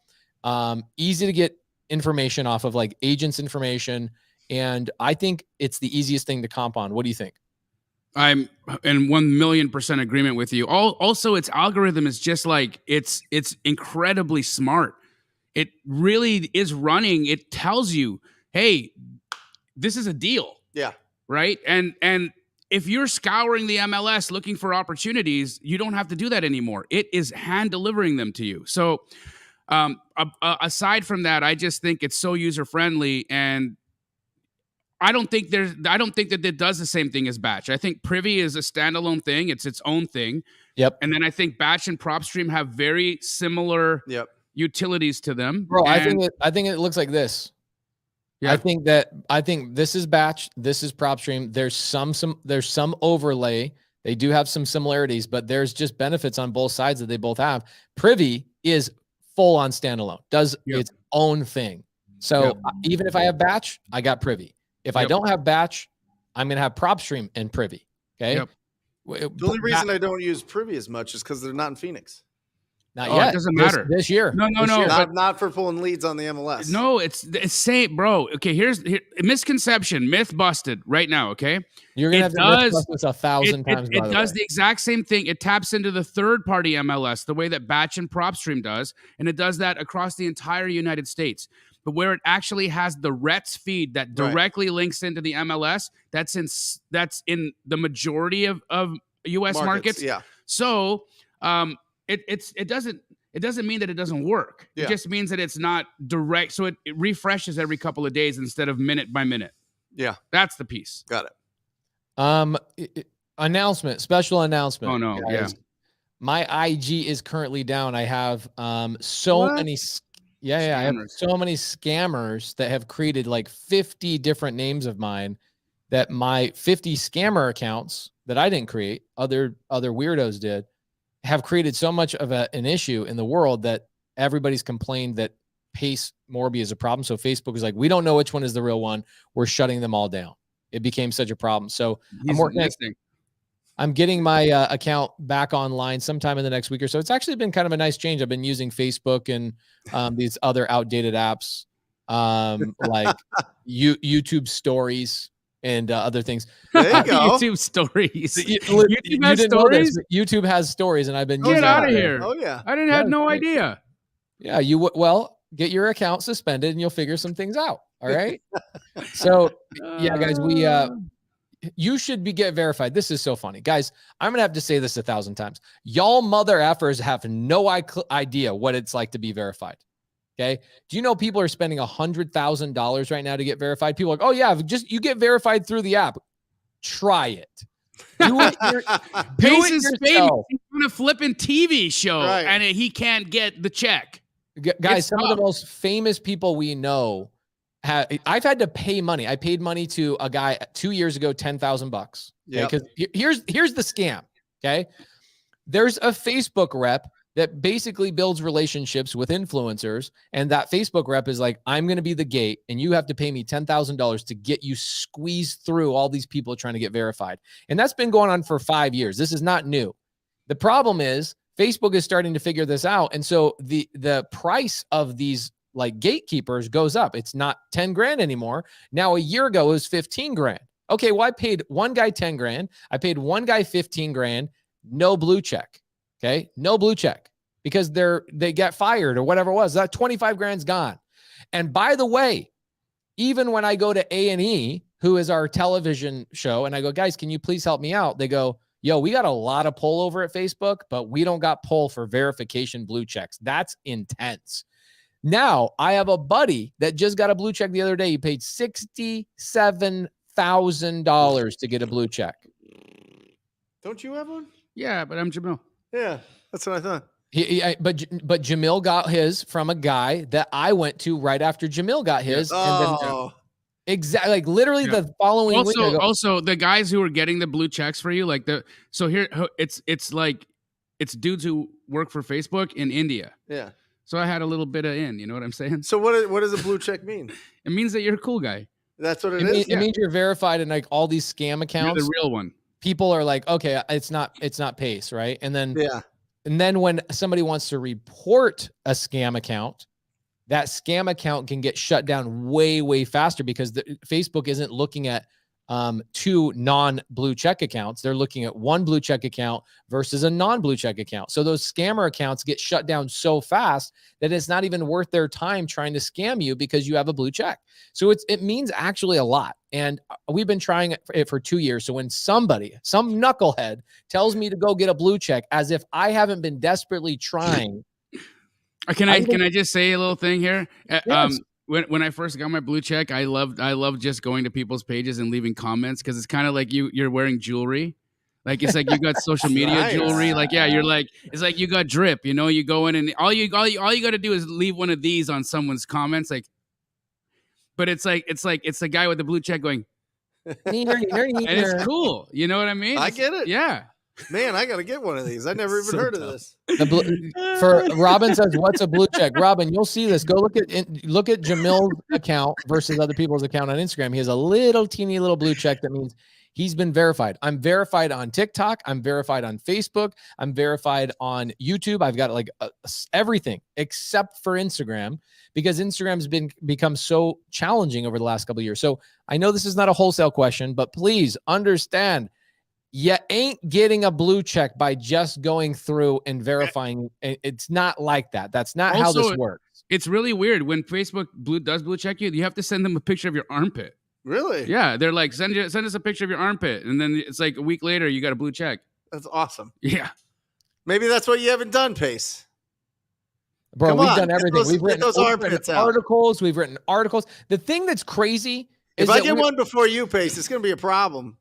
easy to get information off of, like agents' information. And I think it's the easiest thing to comp on. What do you think? I'm in 1,000,000% agreement with you. Also, its algorithm is just like, it's incredibly smart. It really is running. It tells you, hey, this is a deal. Yeah. Right. And if you're scouring the MLS looking for opportunities, you don't have to do that anymore. It is hand delivering them to you. So aside from that, I just think it's so user friendly, and I don't think that it does the same thing as Batch. I think Privy is a standalone thing. It's its own thing. Yep. And then I think Batch and PropStream have very similar utilities to them. Bro, I think it looks like this. Yeah. I think this is Batch, this is PropStream. There's some overlay. They do have some similarities, but there's just benefits on both sides that they both have. Privy is full on standalone, does its own thing. So even if I have Batch, I got Privy. If I don't have Batch, I'm going to have PropStream and Privy. Okay. The only reason I don't use Privy as much is because they're not in Phoenix. Not yet. It doesn't matter. This year. No. Not for pulling leads on the MLS. No, it's same, bro. Okay, here's misconception, myth busted right now. Okay, you're gonna have to myth bust this 1,000 times. It does the exact same thing. It taps into the third-party MLS the way that Batch and PropStream does, and it does that across the entire United States. But where it actually has the RETS feed that directly links into the MLS, that's in the majority of U.S. markets. Yeah. So it doesn't mean that it doesn't work. Yeah. It just means that it's not direct. So it refreshes every couple of days instead of minute by minute. Yeah. That's the piece. Got it. Special announcement. Oh no. Guys. Yeah. My IG is currently down. I have so many scammers. I have so many scammers that have created like 50 different names of mine, that my 50 scammer accounts that I didn't create, other weirdos did, have created so much of an issue in the world that everybody's complained that Pace Morby is a problem. So Facebook is like, we don't know which one is the real one. We're shutting them all down. It became such a problem. So I'm getting my account back online sometime in the next week or so. It's actually been kind of a nice change. I've been using Facebook and these other outdated apps like YouTube stories and other things. There you go. YouTube stories. YouTube has stories. YouTube has stories, and I've been get out of here. Oh yeah, I didn't have no idea. Yeah, get your account suspended, and you'll figure some things out. All right. So yeah, guys, you should get verified. This is so funny, guys. I'm gonna have to say this 1,000 times. Y'all mother effers have no idea what it's like to be verified. Okay. Do you know people are spending $100,000 right now to get verified? People are like, oh yeah, you get verified through the app. Try it. Do it Pace is famous. He's on a flipping TV show, and he can't get the check. Guys, some of the most famous people we know I've had to pay money. I paid money to a guy 2 years ago, $10,000. Yeah. Because here's the scam. Okay. There's a Facebook rep that basically builds relationships with influencers. And that Facebook rep is like, I'm going to be the gate, and you have to pay me $10,000 to get you squeezed through all these people trying to get verified. And that's been going on for 5 years. This is not new. The problem is Facebook is starting to figure this out. And so the price of these like gatekeepers goes up. It's not 10 grand anymore. Now, a year ago, it was 15 grand. Okay, well, I paid one guy 10 grand. I paid one guy 15 grand. No blue check. Okay, no blue check because they get fired or whatever it was. That 25 grand's gone. And by the way, even when I go to A&E, who is our television show, and I go, guys, can you please help me out? They go, yo, we got a lot of pull over at Facebook, but we don't got pull for verification blue checks. That's intense. Now, I have a buddy that just got a blue check the other day. He paid $67,000 to get a blue check. Don't you have one? Yeah, but I'm Jamil. Yeah, that's what I thought. But Jamil got his from a guy that I went to right after Jamil got his. Oh. And then, exactly, like literally the following week. Also, the guys who are getting the blue checks for you, like it's like it's dudes who work for Facebook in India. Yeah. So I had a little bit of in, you know what I'm saying? So what does a blue check mean? It means that you're a cool guy. That's what it is. It means you're verified in like all these scam accounts. You're the real one. People are like, okay, it's not Pace, right? And then when somebody wants to report a scam account, that scam account can get shut down way, way faster because Facebook isn't looking at two non-blue check accounts. They're looking at one blue check account versus a non-blue check account. So those scammer accounts get shut down so fast that it's not even worth their time trying to scam you because you have a blue check. So it means actually a lot. And we've been trying it for 2 years. So when some knucklehead tells me to go get a blue check as if I haven't been desperately trying. Can I just say a little thing here? Yes. When I first got my blue check, I loved just going to people's pages and leaving comments because it's kind of like you're wearing jewelry. Like it's like you got social media jewelry. Like you're like it's like you got drip. You know, you go in and all you got to do is leave one of these on someone's comments. Like, but it's the guy with the blue check going, and it's cool. You know what I mean? I get it. Yeah. Man, I got to get one of these. I never even heard of this. For Robin says, what's a blue check? Robin, you'll see this. Go look at Jamil's account versus other people's account on Instagram. He has a teeny little blue check. That means he's been verified. I'm verified on TikTok. I'm verified on Facebook. I'm verified on YouTube. I've got like everything except for Instagram because Instagram's become so challenging over the last couple of years. So I know this is not a wholesale question, but please understand, you ain't getting a blue check by just going through and verifying. It's not like that. That's not how this works. It's really weird. When Facebook does blue check you, you have to send them a picture of your armpit. Really? Yeah. They're like, send us a picture of your armpit. And then it's like a week later, you got a blue check. That's awesome. Yeah. Maybe that's what you haven't done, Pace. Bro, we've done everything. We've written articles. We've written articles. The thing that's crazy is if I get one before you, Pace, it's going to be a problem.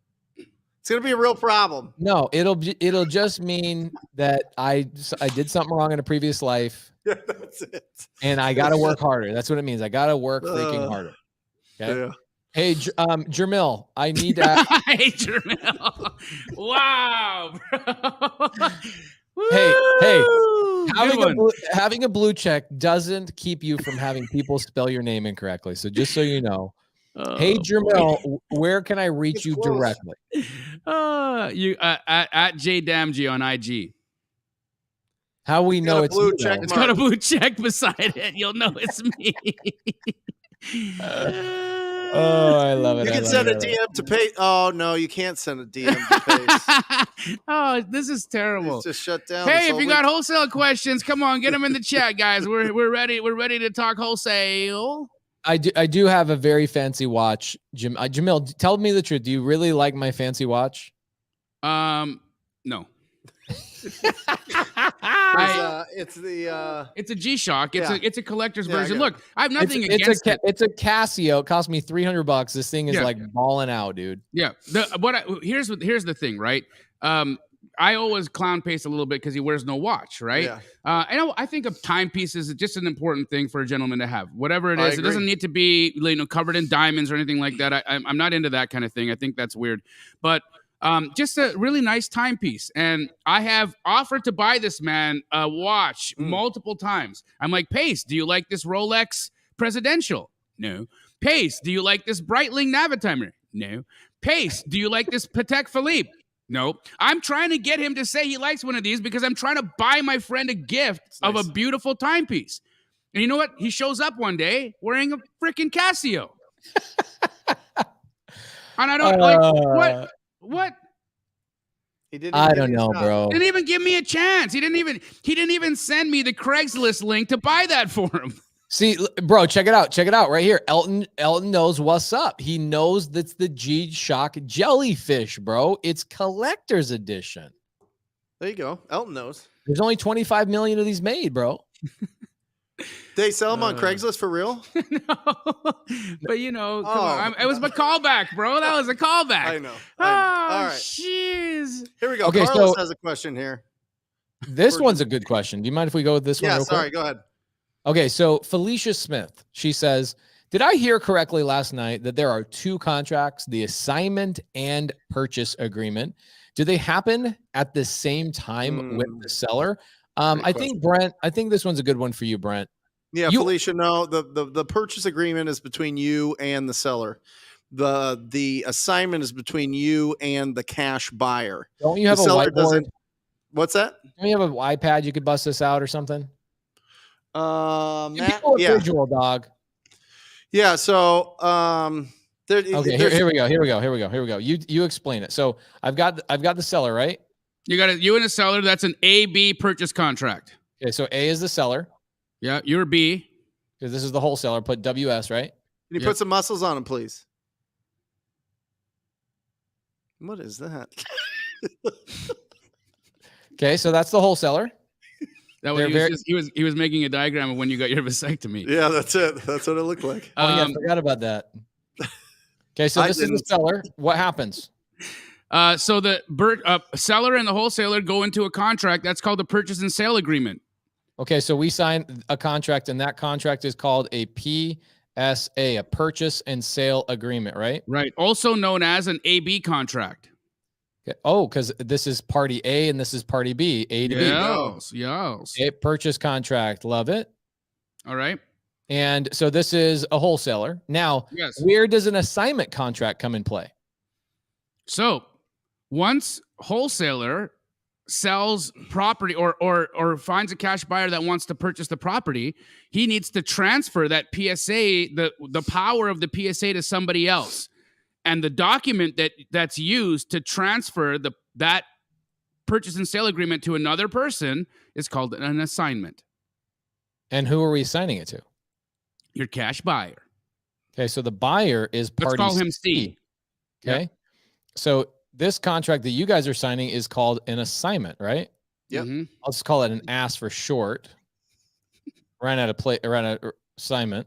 It's going to be a real problem. No, it'll just mean that I did something wrong in a previous life. Yeah, that's it. And I got to work harder. That's what it means. I got to work freaking harder. Okay. Yeah. Hey, Jamil, I need to. Hey, Jamil. Wow, bro. Hey, having a blue check doesn't keep you from having people spell your name incorrectly. So just so you know. Hey, Jamil, where can I reach you directly? You at JDamG on IG. How we know it's blue check? It's got a blue check beside it. You'll know it's me. I love it. You can send a DM to Pace. Oh no, you can't send a DM to Pace. Oh, this is terrible. It's just shut down. Hey, if you got wholesale questions, come on, get them in the chat, guys. We're ready. We're ready to talk wholesale. I do have a very fancy watch. Jamil, tell me the truth. Do you really like my fancy watch? No. It's a G-Shock. It's a collector's version. Look, I have nothing against it. It's a Casio. It cost me $300. This thing is like balling out, dude. Yeah. Here's the thing, right? I always clown Pace a little bit because he wears no watch, right? Yeah. I think a timepiece is just an important thing for a gentleman to have. Whatever it is, it doesn't need to be covered in diamonds or anything like that. I'm not into that kind of thing. I think that's weird. But just a really nice timepiece. And I have offered to buy this man a watch multiple times. I'm like, Pace, do you like this Rolex Presidential? No. Pace, do you like this Breitling Navitimer? No. Pace, do you like this Patek Philippe? Nope. I'm trying to get him to say he likes one of these because I'm trying to buy my friend a gift of a beautiful timepiece. And you know what? He shows up one day wearing a freaking Casio. And I don't what? What? I don't know, bro. He didn't even give me a chance. He didn't even send me the Craigslist link to buy that for him. See, bro, check it out. Check it out right here. Elton knows what's up. He knows that's the G-Shock jellyfish, bro. It's collector's edition. There you go. Elton knows. There's only 25 million of these made, bro. They sell them on Craigslist for real? No. But come on. It was a callback, bro. That was a callback. I know. Oh, All right. Jeez. Here we go. Okay, Carlos has a question here. This one's a good question. Do you mind if we go with this one? Yeah, real sorry. quick? Go ahead. Okay, so Felicia Smith, she says, did I hear correctly last night that there are two contracts, the assignment and purchase agreement? Do they happen at the same time with the seller? I think, Brent, this one's a good one for you, Brent. Yeah, Felicia, no, the purchase agreement is between you and the seller. The assignment is between you and the cash buyer. Don't you have a whiteboard? What's that? Don't you have an iPad you could bust this out or something? Visual, dog. Yeah. So, okay. Here we go. You explain it. So I've got the seller, right? You and a seller. That's an A/B purchase contract. Okay. So A is the seller. Yeah. You're B. Because this is the wholesaler. Put WS, right? Can you put some muscles on him, please? What is that? Okay. So that's the wholesaler. That was he was making a diagram of when you got your vasectomy. Yeah, that's it. That's what it looked like. Oh yeah, I forgot about that. Okay, so this is the seller. What happens? So the seller and the wholesaler go into a contract that's called a purchase and sale agreement. Okay, so we sign a contract, and that contract is called a PSA, a purchase and sale agreement, right? Right. Also known as an AB contract. Okay. Oh, because this is party A and this is party B. A to B. Yes. Okay, purchase contract. Love it. All right. And so this is a wholesaler. Now, where does an assignment contract come in play? So once wholesaler sells property or finds a cash buyer that wants to purchase the property, he needs to transfer that PSA, the power of the PSA to somebody else. And the document that's used to transfer that purchase and sale agreement to another person is called an assignment. And who are we assigning it to? Your cash buyer. Okay, so the buyer is party Let's call him C. Okay. Yep. So this contract that you guys are signing is called an assignment, right? Yep. Mm-hmm. I'll just call it an ASS for short. Ran out of assignment.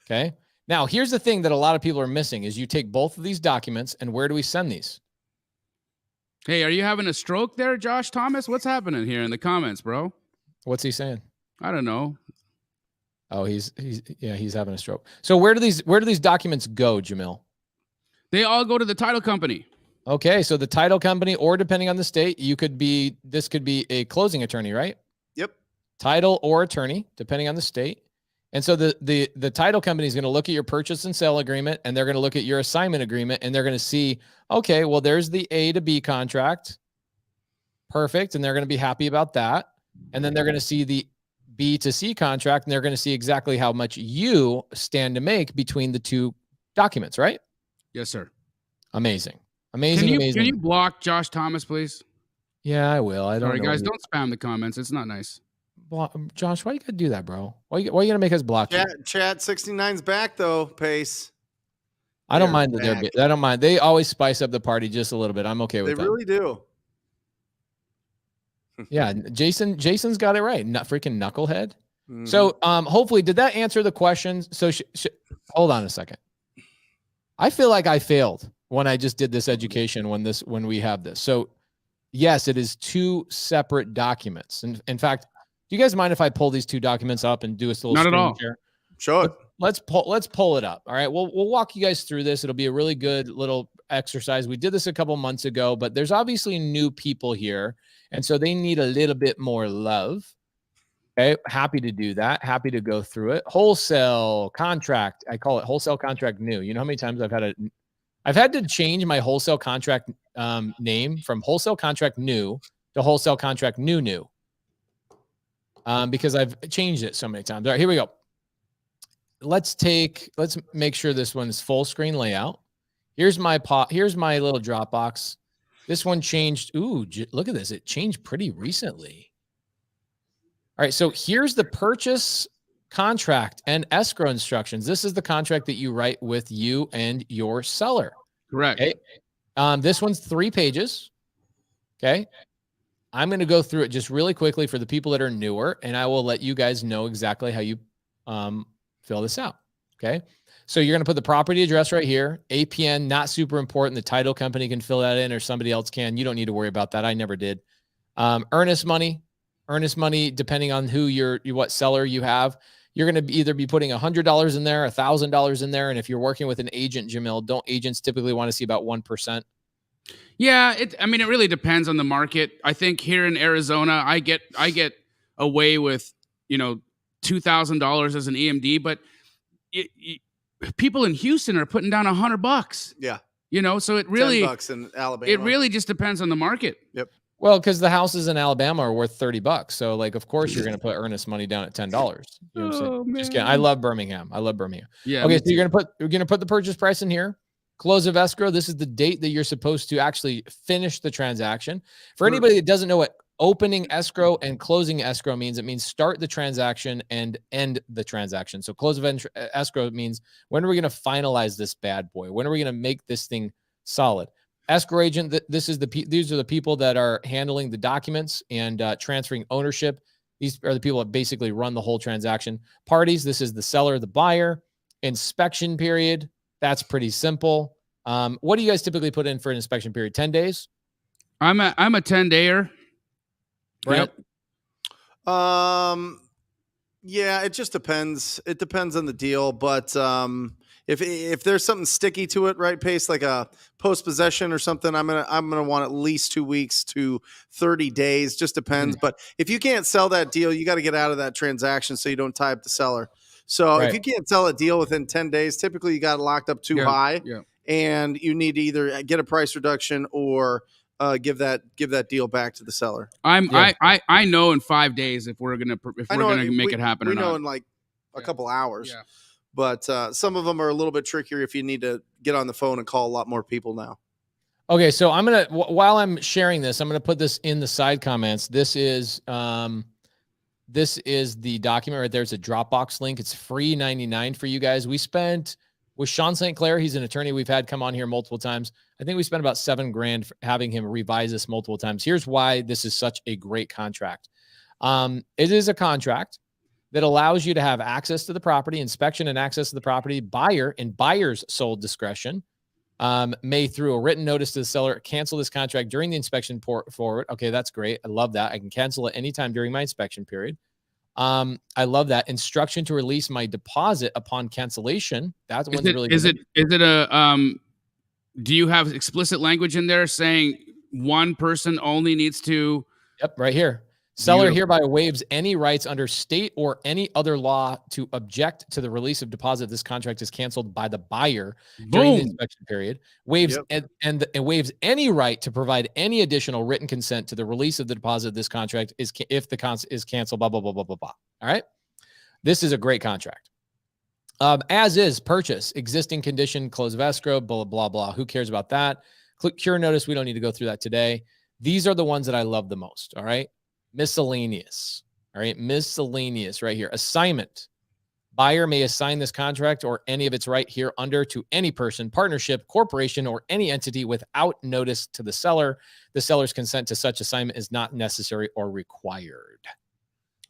Okay. Now, here's the thing that a lot of people are missing is you take both of these documents and where do we send these? Hey, are you having a stroke there, Josh Thomas? What's happening here in the comments, bro? What's he saying? I don't know. Oh, he's having a stroke. So where do these documents go, Jamil? They all go to the title company. Okay, so the title company, or depending on the state, this could be a closing attorney, right? Yep. Title or attorney, depending on the state. And so the title company is going to look at your purchase and sale agreement, and they're going to look at your assignment agreement, and they're going to see, okay, well, there's the A to B contract. Perfect. And they're going to be happy about that. And then they're going to see the B to C contract, and they're going to see exactly how much you stand to make between the two documents, right? Yes, sir. Amazing. Can you block Josh Thomas, please? Yeah, I will. I don't know. Sorry, guys, don't spam the comments. It's not nice. Josh, why you gotta do that, bro? Why you gonna make us block you? Chat 69's back though, Pace. I don't mind that I don't mind. They always spice up the party just a little bit. I'm okay with that. They really do. Yeah, Jason's got it right. Not freaking knucklehead. Mm-hmm. So, hopefully, did that answer the question? So, hold on a second. I feel like I failed when I just did this education when we have this. So, yes, it is two separate documents. And in fact, do you guys mind if I pull these two documents up and do a little Not at all. share? Sure. Let's pull it up. All right. We'll walk you guys through this. It'll be a really good little exercise. We did this a couple months ago, but there's obviously new people here. And so they need a little bit more love. Okay. Happy to do that. Happy to go through it. Wholesale contract. I call it wholesale contract new. You know how many times I've had to change my wholesale contract name from wholesale contract new to wholesale contract new. Because I've changed it so many times. All right, here we go. Let's make sure this one's full screen layout. Here's my little Dropbox. This one changed. Ooh, look at this. It changed pretty recently. All right, so here's the purchase contract and escrow instructions. This is the contract that you write with you and your seller. Correct. Okay. This one's 3 pages. Okay. I'm going to go through it just really quickly for the people that are newer, and I will let you guys know exactly how you fill this out. Okay. So you're going to put the property address right here. APN, not super important. The title company can fill that in, or somebody else can. You don't need to worry about that. I never did. Earnest money, depending on what seller you have. You're going to either be putting $100 in there, $1,000 in there. And if you're working with an agent, Jamil, agents typically want to see about 1%? Yeah, it really depends on the market. I think here in Arizona, I get away with, $2,000 as an EMD, but people in Houston are putting down $100. Yeah. So it really $10 in Alabama. It really just depends on the market. Yep. Well, because the houses in Alabama are worth $30. So, of course, you're going to put earnest money down at $10. You know what I'm saying? Just kidding. I love Birmingham. Yeah. Okay, so you're gonna put the purchase price in here. Close of escrow. This is the date that you're supposed to actually finish the transaction. For anybody that doesn't know what opening escrow and closing escrow means, it means start the transaction and end the transaction. So close of escrow means, when are we going to finalize this bad boy? When are we going to make this thing solid? Escrow agent, these are the people that are handling the documents and transferring ownership. These are the people that basically run the whole transaction. Parties, this is the seller, the buyer. Inspection period, that's pretty simple. What do you guys typically put in for an inspection period? 10 days? I'm a 10-dayer. Brent? Yep. Yeah, it just depends. It depends on the deal, but if there's something sticky to it, right, Pace, like a post possession or something, I'm gonna want at least 2 weeks to 30 days. Just depends. But if you can't sell that deal, you got to get out of that transaction so you don't tie up the seller. So if you can't sell a deal within 10 days, typically you got it locked up too high, and you need to either get a price reduction or give that deal back to the seller. I know in 5 days if we're gonna make it happen or not. We know in like a couple hours. Yeah. But some of them are a little bit trickier if you need to get on the phone and call a lot more people now. Okay, so I'm gonna while I'm sharing this, I'm gonna put this in the side comments. This is the document right there. It's a Dropbox link. It's free 99 for you guys. We spent with Sean St. Clair. He's an attorney we've had come on here multiple times. I think we spent about $7,000 for having him revise this multiple times. Here's why this is such a great contract. It is a contract that allows you to have access to the property, inspection and access to the property. Buyer, in buyer's sole discretion, may, through a written notice to the seller, cancel this contract during the inspection forward. Okay, that's great. I love that. I can cancel it anytime during my inspection period. I love that. Instruction to release my deposit upon cancellation. That one's really good. Is it a do you have explicit language in there saying one person only needs to? Yep, right here. Seller hereby waives any rights under state or any other law to object to the release of deposit. This contract is canceled by the buyer during the inspection period. Waives and waives any right to provide any additional written consent to the release of the deposit. This contract is if the is canceled. Blah blah blah blah blah blah. All right, this is a great contract. As is purchase, existing condition, close of escrow, blah blah blah. Who cares about that? Click cure notice. We don't need to go through that today. These are the ones that I love the most. All right. Miscellaneous. All right. Miscellaneous right here. Assignment. Buyer may assign this contract or any of its right here under to any person, partnership, corporation, or any entity without notice to the seller. The seller's consent to such assignment is not necessary or required.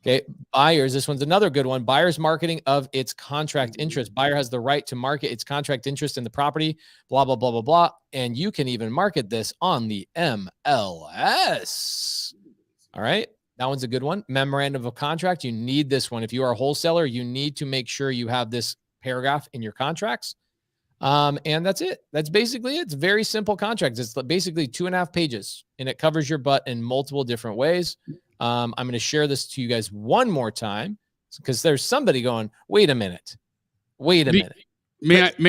Okay. Buyers. This one's another good one. Buyer's marketing of its contract interest. Buyer has the right to market its contract interest in the property, blah, blah, blah, blah, blah. And you can even market this on the MLS. All right. That one's a good one. Memorandum of contract. You need this one. If you are a wholesaler, you need to make sure you have this paragraph in your contracts. And that's it. That's basically it. It's a very simple contract. It's basically 2.5 pages and it covers your butt in multiple different ways. I'm going to share this to you guys one more time because there's somebody going, wait a minute. May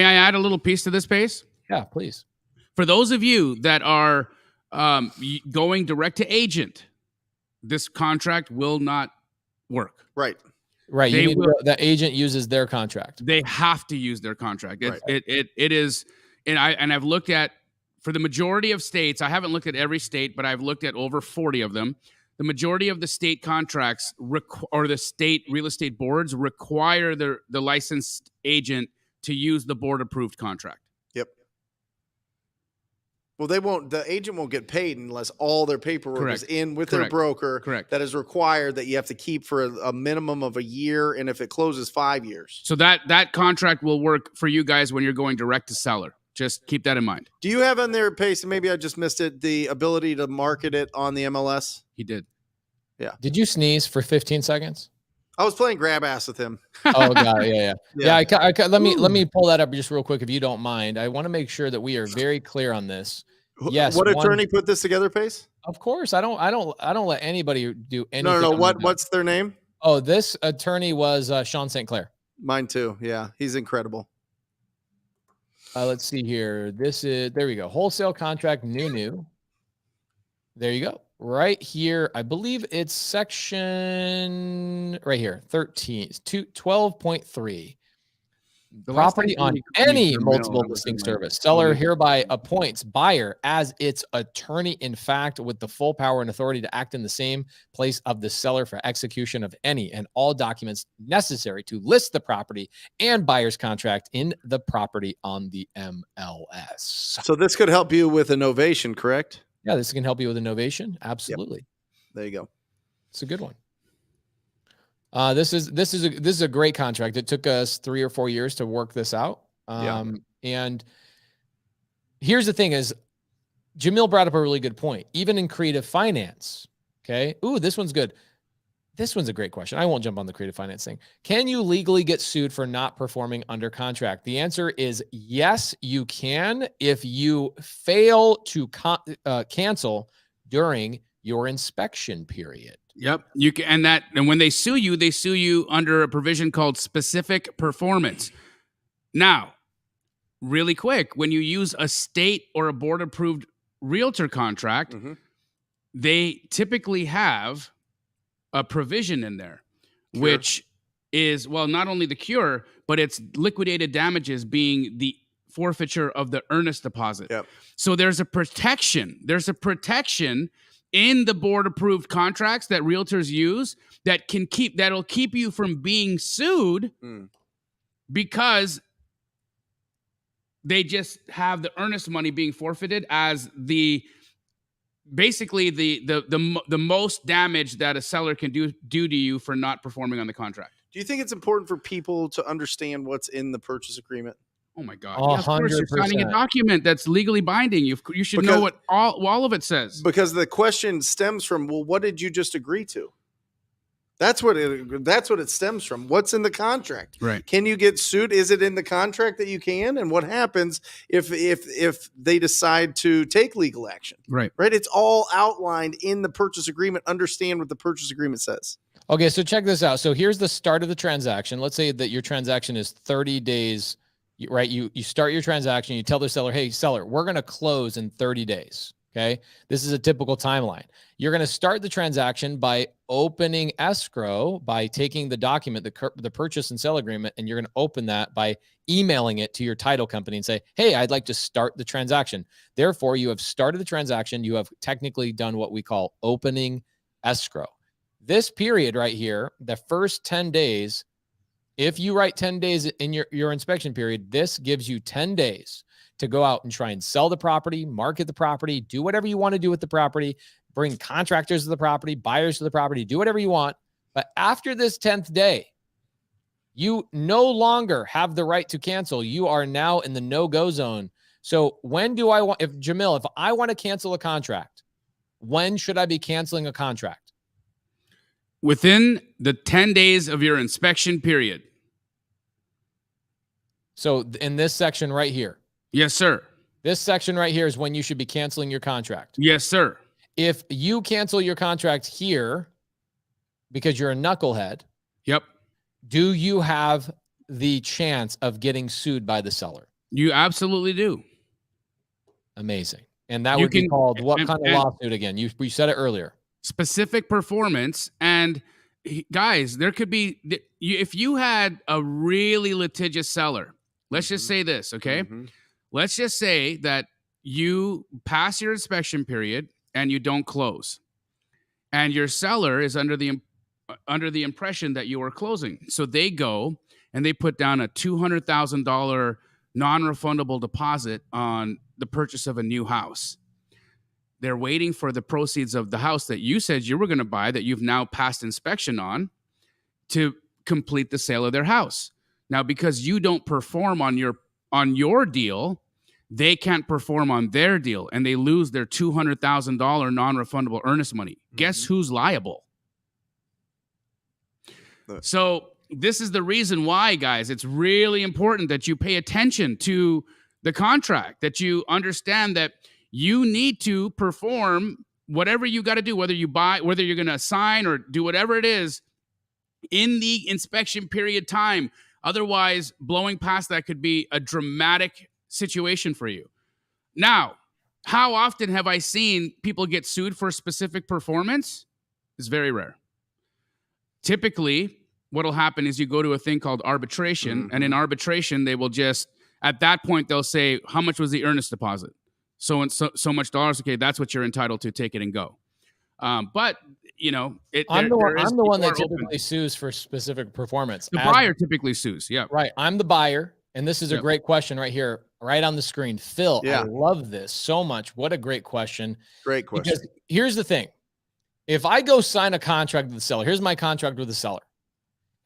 I add a little piece to this, Pace? Yeah, please. For those of you that are going direct to agent, this contract will not work. Right. Right. They You need will- the agent uses their contract. They have to use their contract. Right. It is, and I've looked at, for the majority of states, I haven't looked at every state, but I've looked at over 40 of them. The majority of the state contracts or the state real estate boards require the licensed agent to use the board approved contract. Yep. Well, the agent won't get paid unless all their paperwork is in with their broker. Correct. That is required, that you have to keep for a minimum of a year. And if it closes, 5 years. So that contract will work for you guys when you're going direct to seller. Just keep that in mind. Do you have on there, Pace, and maybe I just missed it, the ability to market it on the MLS? He did. Yeah. Did you sneeze for 15 seconds? I was playing grab ass with him. Oh God, yeah. Yeah. Let me pull that up just real quick, if you don't mind. I want to make sure that we are very clear on this. Yes. What attorney put this together, Pace? Of course, I don't let anybody do anything. No. What's their name? Oh, this attorney was Sean St. Clair. Mine too. Yeah, he's incredible. Let's see here. There we go. Wholesale contract, new. There you go. Right here. I believe it's section right here, 12.3. Property on any multiple listing service. Seller hereby appoints buyer as its attorney in fact, with the full power and authority to act in the same place of the seller for execution of any and all documents necessary to list the property and buyer's contract in the property on the MLS. So this could help you with a novation, correct? Yeah, this can help you with innovation. Absolutely. Yep. There you go. It's a good one. This is a great contract. It took us 3 or 4 years to work this out. And here's the thing is, Jamil brought up a really good point. Even in creative finance, okay? Ooh, this one's good. This one's a great question. I won't jump on the creative finance thing. Can you legally get sued for not performing under contract? The answer is yes, you can if you fail to cancel during your inspection period. Yep. You can, and when they sue you under a provision called specific performance. Now, really quick, when you use a state or a board approved realtor contract, they typically have a provision in there, which is, well, not only the cure, but it's liquidated damages being the forfeiture of the earnest deposit. Yep. So there's a protection. There's a protection in the board approved contracts that realtors use that'll keep you from being sued because they just have the earnest money being forfeited as basically the most damage that a seller can do to you for not performing on the contract. Do you think it's important for people to understand what's in the purchase agreement? Oh my God! Yeah, of course, you're 100%. signing a document that's legally binding. You should know what all of it says. Because the question stems from, well, what did you just agree to? That's what it stems from. What's in the contract? Right? Can you get sued? Is it in the contract that you can? And what happens if they decide to take legal action? Right. Right. It's all outlined in the purchase agreement. Understand what the purchase agreement says. Okay, so check this out. So here's the start of the transaction. Let's say that your transaction is 30 days. Right, you start your transaction, you tell the seller, hey, seller, we're going to close in 30 days, okay? This is a typical timeline. You're going to start the transaction by opening escrow, by taking the document, the purchase and sale agreement, and you're going to open that by emailing it to your title company and say, hey, I'd like to start the transaction. Therefore, you have started the transaction. You have technically done what we call opening escrow. This period right here, the first 10 days, if you write 10 days in your inspection period, this gives you 10 days to go out and try and sell the property, market the property, do whatever you want to do with the property, bring contractors to the property, buyers to the property, do whatever you want. But after this 10th day, you no longer have the right to cancel. You are now in the no-go zone. So when do I want, if I want to cancel a contract, when should I be canceling a contract? Within the 10 days of your inspection period. So in this section right here. Yes, sir. This section right here is when you should be canceling your contract. Yes, sir. If you cancel your contract here because you're a knucklehead. Yep. Do you have the chance of getting sued by the seller? You absolutely do. Amazing. And that You would be can called what and kind of lawsuit again? We said it earlier. specific performance. And guys, there could be, if you had a really litigious seller, let's just say this, okay? Let's just say that you pass your inspection period and you don't close, and your seller is under the impression that you are closing. So they go and they put down a $200,000 non-refundable deposit on the purchase of a new house. They're waiting for the proceeds of the house that you said you were going to buy, that you've now passed inspection on, to complete the sale of their house. Now, because you don't perform on your deal, they can't perform on their deal, and they lose their $200,000 non-refundable earnest money. Guess who's liable? So this is the reason why, guys, it's really important that you pay attention to the contract, that you understand that you need to perform whatever you got to do, whether you're going to sign or do whatever it is in the inspection period time. Otherwise, blowing past that could be a dramatic situation for you. Now, how often have I seen people get sued for specific performance? It's very rare. Typically, what will happen is you go to a thing called arbitration, and in arbitration, they will just, at that point, they'll say, how much was the earnest deposit? So much dollars. Okay, that's what you're entitled to. Take it and go. But I'm the one that typically sues for specific performance. The buyer typically sues. Yeah, right. I'm the buyer, and this is a great question right here, right on the screen. Phil, I love this so much. What a great question. Great question. Because here's the thing: if I go sign a contract with the seller, here's my contract with the seller,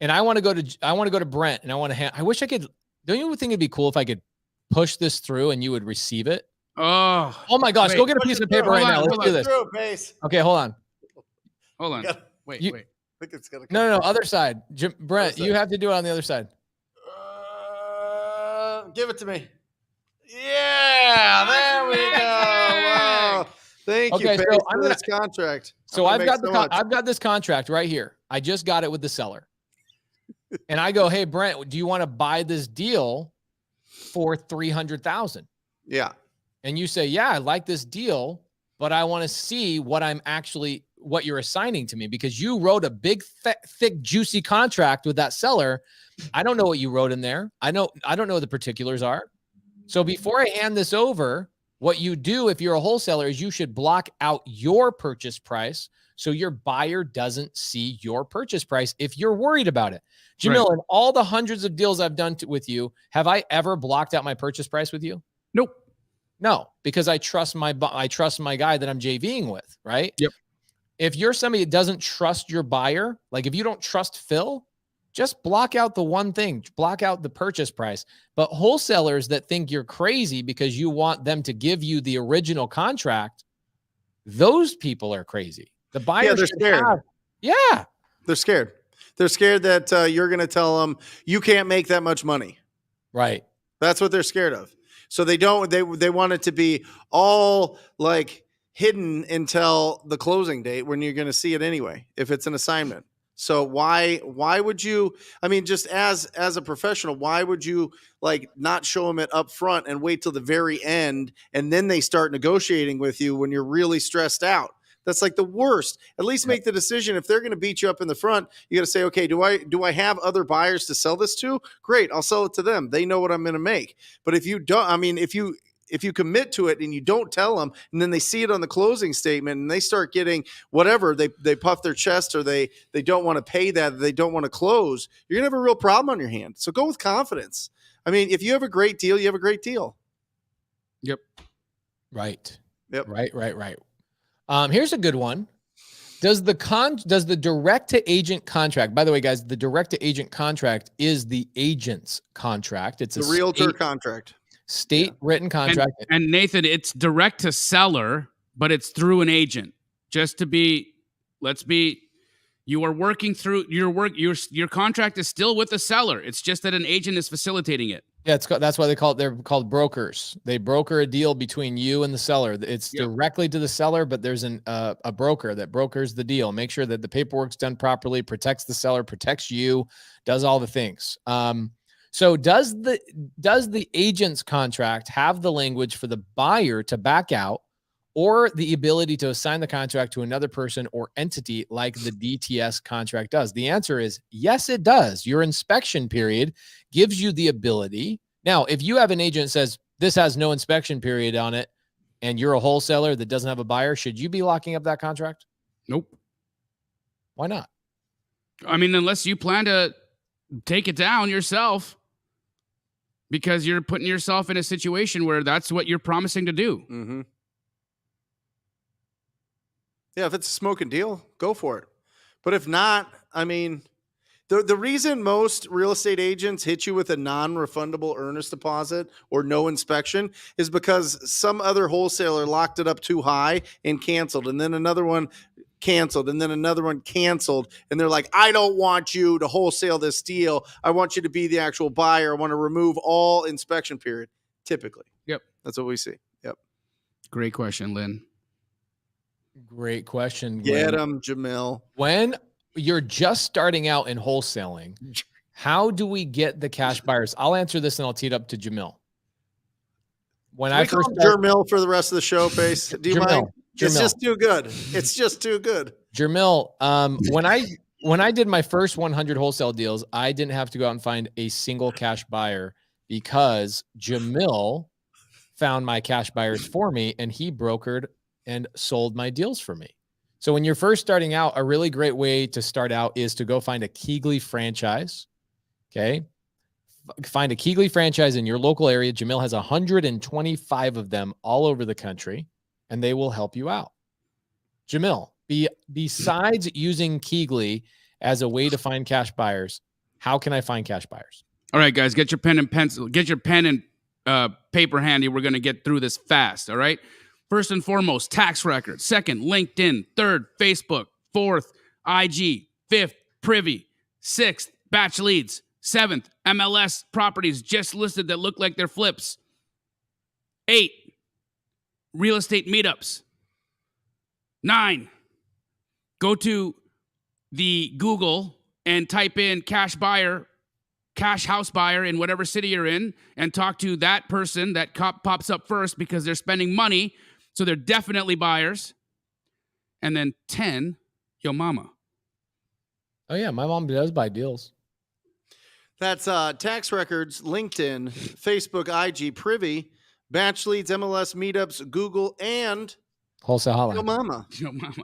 and I want to go to Brent, and I wish I could. Don't you think it'd be cool if I could push this through and you would receive it? Oh my gosh. Go get a piece of paper right now. Let's do this. Okay, hold on. Wait. I think it's gonna come. No. Other side. Brent, you have to do it on the other side. Give it to me. Yeah, there we go. Wow. Thank you, Pace, for this contract. So I've got this contract right here. I just got it with the seller. And I go, hey, Brent, do you want to buy this deal for $300,000? Yeah. And you say, yeah, I like this deal, but I want to see what you're assigning to me, because you wrote a big, thick, juicy contract with that seller. I don't know what you wrote in there. I don't know what the particulars are. So before I hand this over, what you do if you're a wholesaler is you should block out your purchase price so your buyer doesn't see your purchase price if you're worried about it. Jamil, in all the hundreds of deals I've done with you, have I ever blocked out my purchase price with you? Nope. No, because I trust my guy that I'm JVing with, right? Yep. If you're somebody that doesn't trust your buyer, like if you don't trust Phil, just block out the one thing, block out the purchase price. But wholesalers that think you're crazy because you want them to give you the original contract, those people are crazy. The buyers, they're scared. They're scared. They're scared that you're going to tell them you can't make that much money. Right. That's what they're scared of. So they want it to be all like hidden until the closing date when you're going to see it anyway, if it's an assignment. So why would you, I mean, just as a professional, why would you like not show them it up front and wait till the very end and then they start negotiating with you when you're really stressed out? That's like the worst. At least make the decision. If they're going to beat you up in the front, you got to say, okay, do I have other buyers to sell this to? Great. I'll sell it to them. They know what I'm going to make. But if you don't, I mean, if you commit to it and you don't tell them, and then they see it on the closing statement and they start getting whatever, they puff their chest or they don't want to pay that, they don't want to close, you're going to have a real problem on your hand. So go with confidence. I mean, if you have a great deal, you have a great deal. Yep. Right. Yep. Right. Here's a good one. Does the direct to agent contract, by the way, guys, the direct to agent contract is the agent's contract. It's a realtor contract. State written contract. And Nathan, it's direct to seller, but it's through an agent. Just to be, you are working through your work. Your contract is still with the seller. It's just that an agent is facilitating it. Yeah, that's why they're called brokers. They broker a deal between you and the seller. It's directly to the seller, but there's a broker that brokers the deal. Make sure that the paperwork's done properly, protects the seller, protects you, does all the things. So does the agent's contract have the language for the buyer to back out, or the ability to assign the contract to another person or entity like the DTS contract does? The answer is yes, it does. Your inspection period gives you the ability. Now, if you have an agent that says this has no inspection period on it, and you're a wholesaler that doesn't have a buyer, should you be locking up that contract? Nope. Why not? I mean, unless you plan to take it down yourself, because you're putting yourself in a situation where that's what you're promising to do. Mm-hmm. Yeah, if it's a smoking deal, go for it. But if not, I mean, the reason most real estate agents hit you with a non-refundable earnest deposit or no inspection is because some other wholesaler locked it up too high and canceled, and then another one canceled, and then another one canceled, and they're like, I don't want you to wholesale this deal. I want you to be the actual buyer. I want to remove all inspection period. Typically. Yep. That's what we see. Yep. Great question, Lynn. Great question. Get him, Jamil. When you're just starting out in wholesaling, how do we get the cash buyers? I'll answer this and I'll tee it up to Jamil. When I first Jamil for the rest of the show, Pace. Do you mind? It's Jamil. just too good. It's just too good. Jamil, when I did my first 100 wholesale deals, I didn't have to go out and find a single cash buyer because Jamil found my cash buyers for me, and he brokered and sold my deals for me. So when you're first starting out, a really great way to start out is to go find a Keegley franchise. Okay. Find a Keegley franchise in your local area. Jamil has 125 of them all over the country, and they will help you out. Jamil, besides using Keegley as a way to find cash buyers, how can I find cash buyers? All right, guys, get your pen and pencil. Get your pen and paper handy. We're going to get through this fast, all right? First and foremost, tax records. Second, LinkedIn. Third, Facebook. Fourth, IG. Fifth, Privy. Sixth, batch leads. Seventh, MLS properties just listed that look like they're flips. 8, real estate meetups. 9, go to the Google and type in cash house buyer in whatever city you're in, and talk to that person that pops up first because they're spending money. So they're definitely buyers. And then 10, yo mama. Oh yeah, my mom does buy deals. That's tax records, LinkedIn, Facebook, IG, Privy, batch leads, MLS meetups, Google, and Wholesale Hotline. yo mama. Yo mama.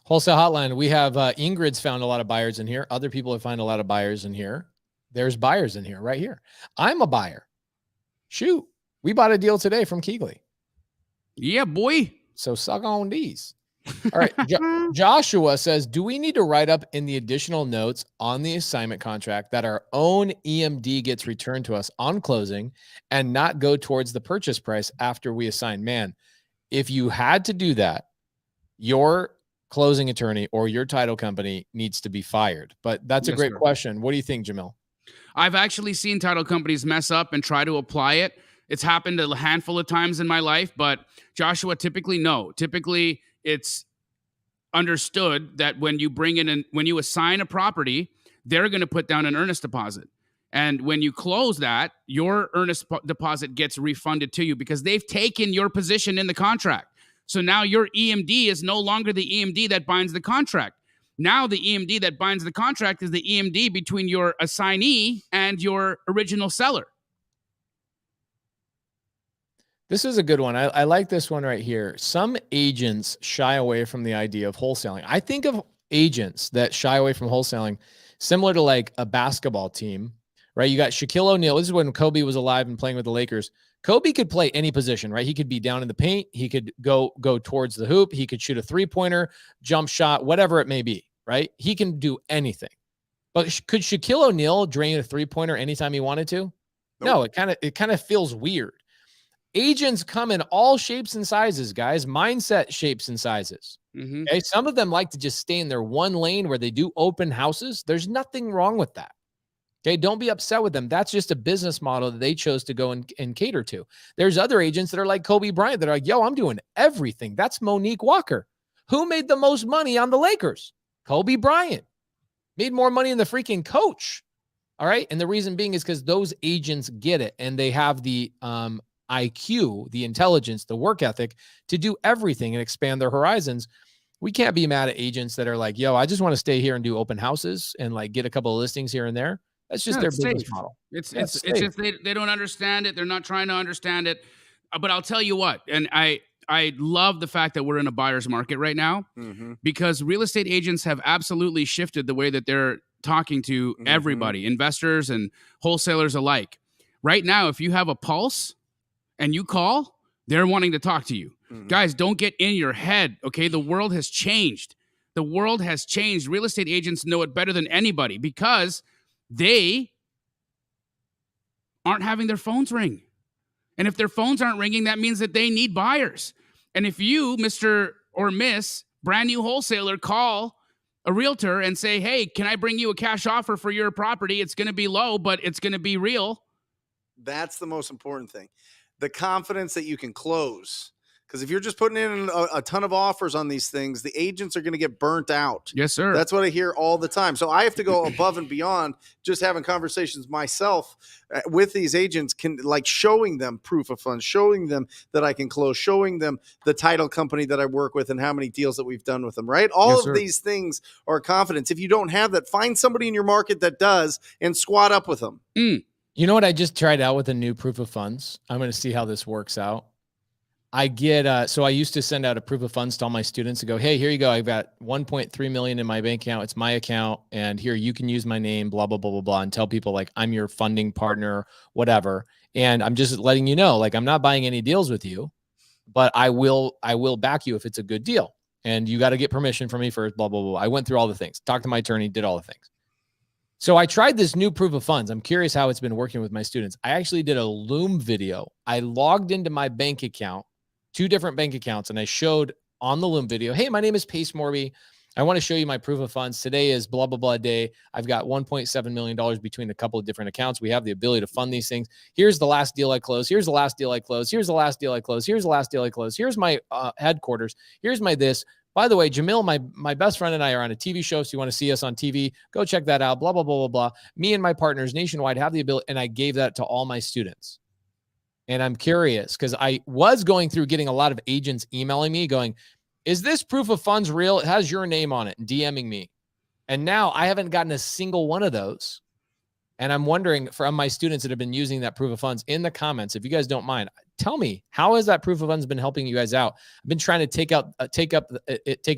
Wholesale Hotline. We have Ingrid's found a lot of buyers in here. Other people have found a lot of buyers in here. There's buyers in here, right here. I'm a buyer. Shoot, we bought a deal today from Keegley. Yeah, boy. So suck on these. All right. Joshua says, do we need to write up in the additional notes on the assignment contract that our own EMD gets returned to us on closing and not go towards the purchase price after we assign? Man, if you had to do that, your closing attorney or your title company needs to be fired. But that's a great question. What do you think, Jamil? I've actually seen title companies mess up and try to apply it. It's happened a handful of times in my life, but Joshua, typically, no. Typically, it's understood that when you when you assign a property, they're going to put down an earnest deposit. And when you close that, your earnest deposit gets refunded to you because they've taken your position in the contract. So now your EMD is no longer the EMD that binds the contract. Now the EMD that binds the contract is the EMD between your assignee and your original seller. This is a good one. I like this one right here. Some agents shy away from the idea of wholesaling. I think of agents that shy away from wholesaling similar to like a basketball team, right? You got Shaquille O'Neal. This is when Kobe was alive and playing with the Lakers. Kobe could play any position, right? He could be down in the paint. He could go towards the hoop. He could shoot a three-pointer, jump shot, whatever it may be, right? He can do anything. But could Shaquille O'Neal drain a three-pointer anytime he wanted to? Nope. No, it kind of feels weird. Agents come in all shapes and sizes, guys. Mindset shapes and sizes. Mm-hmm. Okay. Some of them like to just stay in their one lane where they do open houses. There's nothing wrong with that. Okay. Don't be upset with them. That's just a business model that they chose to go and cater to. There's other agents that are like Kobe Bryant that are like, yo, I'm doing everything. That's Monique Walker. Who made the most money on the Lakers? Kobe Bryant. Made more money than the freaking coach. All right. And the reason being is because those agents get it and they have the IQ, the intelligence, the work ethic to do everything and expand their horizons. We can't be mad at agents that are like, yo, I just want to stay here and do open houses and like get a couple of listings here and there. That's just their business model. It's just they don't understand it. They're not trying to understand it. But I'll tell you what, and I love the fact that we're in a buyer's market right now because real estate agents have absolutely shifted the way that they're talking to everybody, investors and wholesalers alike. Right now, if you have a pulse and you call, they're wanting to talk to you. Guys, don't get in your head, okay? The world has changed. The world has changed. Real estate agents know it better than anybody because they aren't having their phones ring. And if their phones aren't ringing, that means that they need buyers. And if you, Mr. or Miss, brand new wholesaler, call a realtor and say, hey, can I bring you a cash offer for your property? It's going to be low, but it's going to be real. That's the most important thing. The confidence that you can close. Because if you're just putting in a ton of offers on these things, the agents are going to get burnt out. Yes, sir. That's what I hear all the time. So I have to go above and beyond just having conversations myself with these agents, like showing them proof of funds, showing them that I can close, showing them the title company that I work with and how many deals that we've done with them, right? All of these things are confidence. If you don't have that, find somebody in your market that does and squat up with them. You know what? I just tried out with a new proof of funds. I'm going to see how this works out. I get, so I used to send out a proof of funds to all my students to go, hey, here you go. I've got 1.3 million in my bank account. It's my account. And here you can use my name, blah, blah, blah, blah, blah. And tell people like, I'm your funding partner, whatever. And I'm just letting you know, like, I'm not buying any deals with you, but I will back you if it's a good deal. And you got to get permission from me first, blah, blah, blah. I went through all the things, talked to my attorney, did all the things. So I tried this new proof of funds. I'm curious how it's been working with my students. I actually did a Loom video. I logged into my bank account, 2 different bank accounts, and I showed on the Loom video, hey, my name is Pace Morby. I want to show you my proof of funds. Today is blah, blah, blah day. I've got $1.7 million between a couple of different accounts. We have the ability to fund these things. Here's the last deal I closed. Here's the last deal I closed. Here's the last deal I closed. Here's the last deal I closed. Here's my headquarters. Here's my this. By the way, Jamil, my best friend and I are on a TV show. So you want to see us on TV, go check that out, blah, blah, blah, blah, blah. Me and my partners nationwide have the ability, and I gave that to all my students. And I'm curious because I was going through getting a lot of agents emailing me going, is this proof of funds real? It has your name on it and DMing me. And now I haven't gotten a single one of those. And I'm wondering from my students that have been using that proof of funds in the comments, if you guys don't mind, tell me, how has that proof of funds been helping you guys out? I've been trying to take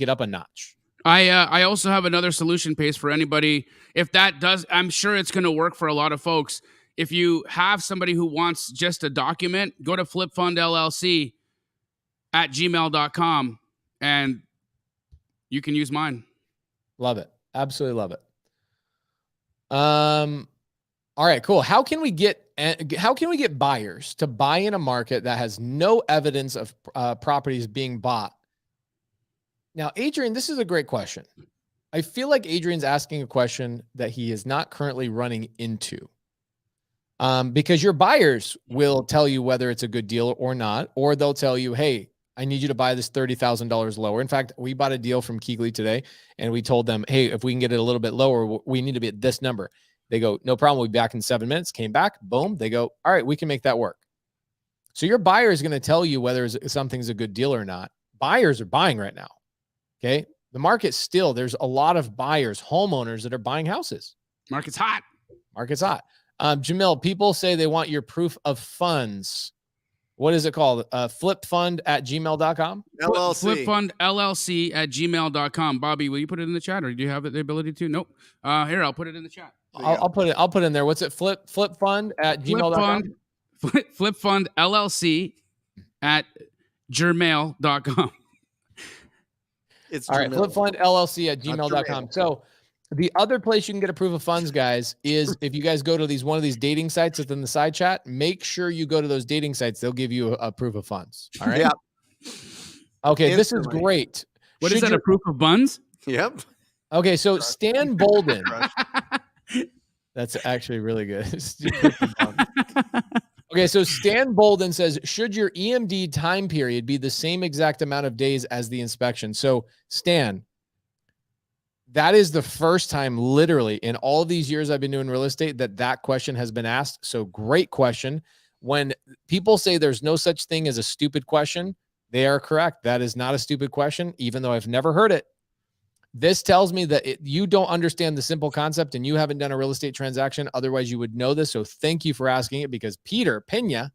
it up a notch. I also have another solution Pace for anybody. If that does, I'm sure it's going to work for a lot of folks. If you have somebody who wants just a document, go to flipfundllc@gmail.com and you can use mine. Love it. Absolutely love it. All right, cool. How can we get buyers to buy in a market that has no evidence of properties being bought? Now, Adrian, this is a great question. I feel like Adrian's asking a question that he is not currently running into. Because your buyers will tell you whether it's a good deal or not, or they'll tell you, hey, I need you to buy this $30,000 lower. In fact, we bought a deal from Keegley today, and we told them, hey, if we can get it a little bit lower, we need to be at this number. They go, no problem. We'll be back in 7 minutes. Came back. Boom. They go, all right, we can make that work. So your buyer is going to tell you whether something's a good deal or not. Buyers are buying right now. Okay. The market's still, there's a lot of buyers, homeowners that are buying houses. Market's hot. Market's hot. Jamil, people say they want your proof of funds. What is it called? Flipfund@gmail.com? LLC. Flipfundllc@gmail.com. Bobby, will you put it in the chat, or do you have the ability to? Nope. Here, I'll put it in the chat. I'll put it in there. What's it? Flipfund@gmail.com? Flipfundllc@gmail.com. It's all right. Flipfundllc@gmail.com. So the other place you can get a proof of funds, guys, is if you guys go to one of these dating sites that's in the side chat, make sure you go to those dating sites. They'll give you a proof of funds. All right. Yeah. Okay. This is great. What is that? A proof of buns? Yep. Okay. So Stan Bolden. That's actually really good. Okay. So Stan Bolden says, should your EMD time period be the same exact amount of days as the inspection? So Stan, That is the first time literally in all these years I've been doing real estate that question has been asked. So great question. When people say there's no such thing as a stupid question, they are correct. That is not a stupid question, even though I've never heard it. This tells me that you don't understand the simple concept and you haven't done a real estate transaction. Otherwise, you would know this. So thank you for asking it, because Peter Pena,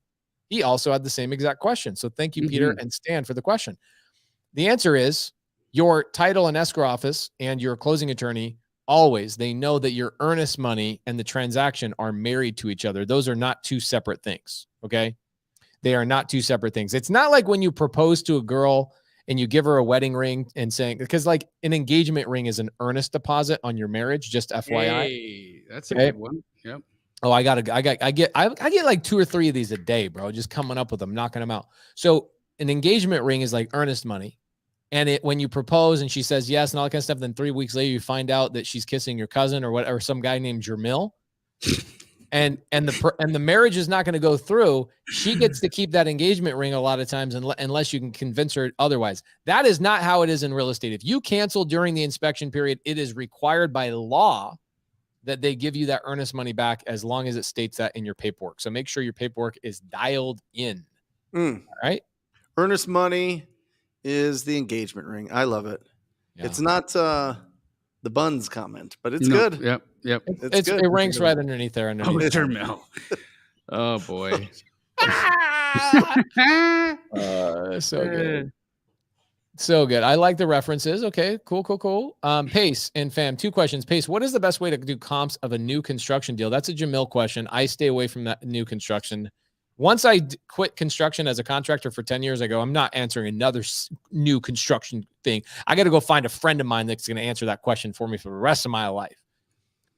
he also had the same exact question. So thank you, Peter and Stan, for the question. The answer is your title and escrow office and your closing attorney, always, they know that your earnest money and the transaction are married to each other. Those are not two separate things, okay? They are not two separate things. It's not like when you propose to a girl and you give her a wedding ring and saying, because like an engagement ring is an earnest deposit on your marriage, just FYI. Hey, that's a good one. Yep. Oh, I get like 2 or 3 of these a day, bro. Just coming up with them, knocking them out. So an engagement ring is like earnest money. And when you propose and she says yes and all that kind of stuff, then 3 weeks later you find out that she's kissing your cousin or some guy named Jermil, and the marriage is not going to go through. She gets to keep that engagement ring a lot of times unless you can convince her otherwise. That is not how it is in real estate. If you cancel during the inspection period, it is required by law that they give you that earnest money back as long as it states that in your paperwork. So make sure your paperwork is dialed in. All right. Earnest money is the engagement ring. I love it. Yeah. It's not the buns comment, but it's good. Yep. It's good. It ranks right underneath there. Underneath Jermel. Oh boy. So good. So good. I like the references. Okay, cool. Pace and fam, 2 questions. Pace, what is the best way to do comps of a new construction deal? That's a Jamil question. I stay away from that new construction. Once I quit construction as a contractor for 10 years, I go, I'm not answering another new construction thing. I got to go find a friend of mine that's going to answer that question for me for the rest of my life.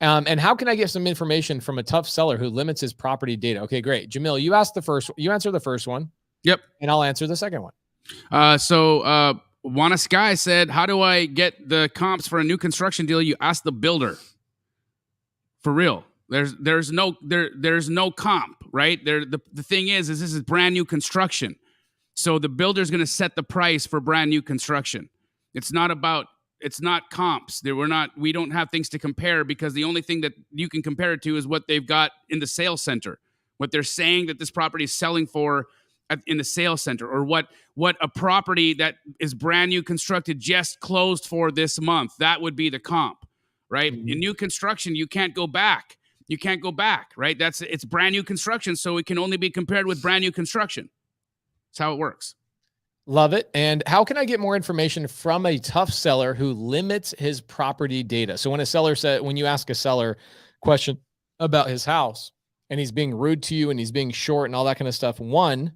And how can I get some information from a tough seller who limits his property data? Okay, great. Jamil, you answer the first one. Yep. And I'll answer the second one. Wanna Sky said, how do I get the comps for a new construction deal? You ask the builder. For real. There's no comp, right? The thing is this is brand new construction. So the builder's going to set the price for brand new construction. It's not comps. We don't have things to compare, because the only thing that you can compare it to is what they've got in the sales center, what they're saying that this property is selling for in the sales center, or what a property that is brand new constructed just closed for this month. That would be the comp, right? In new construction, you can't go back. Right? It's brand new construction, so it can only be compared with brand new construction. That's how it works. Love it. And how can I get more information from a tough seller who limits his property data? So when you ask a seller question about his house and he's being rude to you and he's being short and all that kind of stuff, one,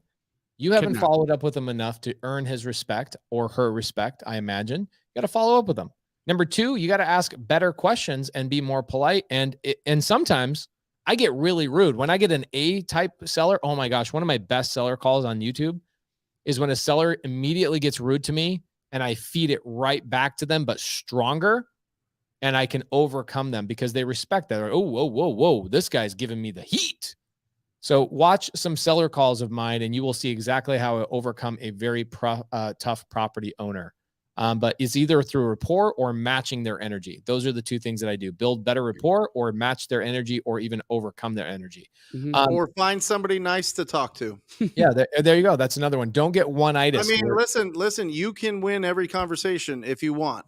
you haven't followed up with him enough to earn his respect or her respect, I imagine. You got to follow up with them. Number 2, you got to ask better questions and be more polite. And sometimes I get really rude. When I get an A-type seller, oh my gosh, one of my best seller calls on YouTube is when a seller immediately gets rude to me and I feed it right back to them, but stronger, and I can overcome them because they respect that. Oh, whoa, this guy's giving me the heat. So watch some seller calls of mine and you will see exactly how I overcome a very tough property owner. But it's either through rapport or matching their energy. Those are the 2 things that I do: build better rapport or match their energy, or even overcome their energy. Or find somebody nice to talk to. Yeah, there you go. That's another one. Don't get one-itis. I mean, listen, you can win every conversation if you want,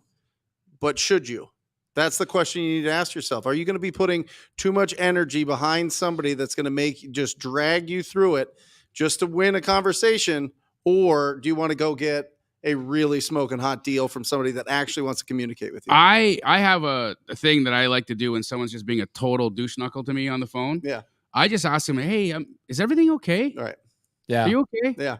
but should you? That's the question you need to ask yourself. Are you going to be putting too much energy behind somebody that's going to just drag you through it just to win a conversation? Or do you want to go get a really smoking hot deal from somebody that actually wants to communicate with you? I have a thing that I like to do when someone's just being a total douche knuckle to me on the phone. Yeah. I just ask them, hey, is everything okay? All right. Yeah. Are you okay? Yeah.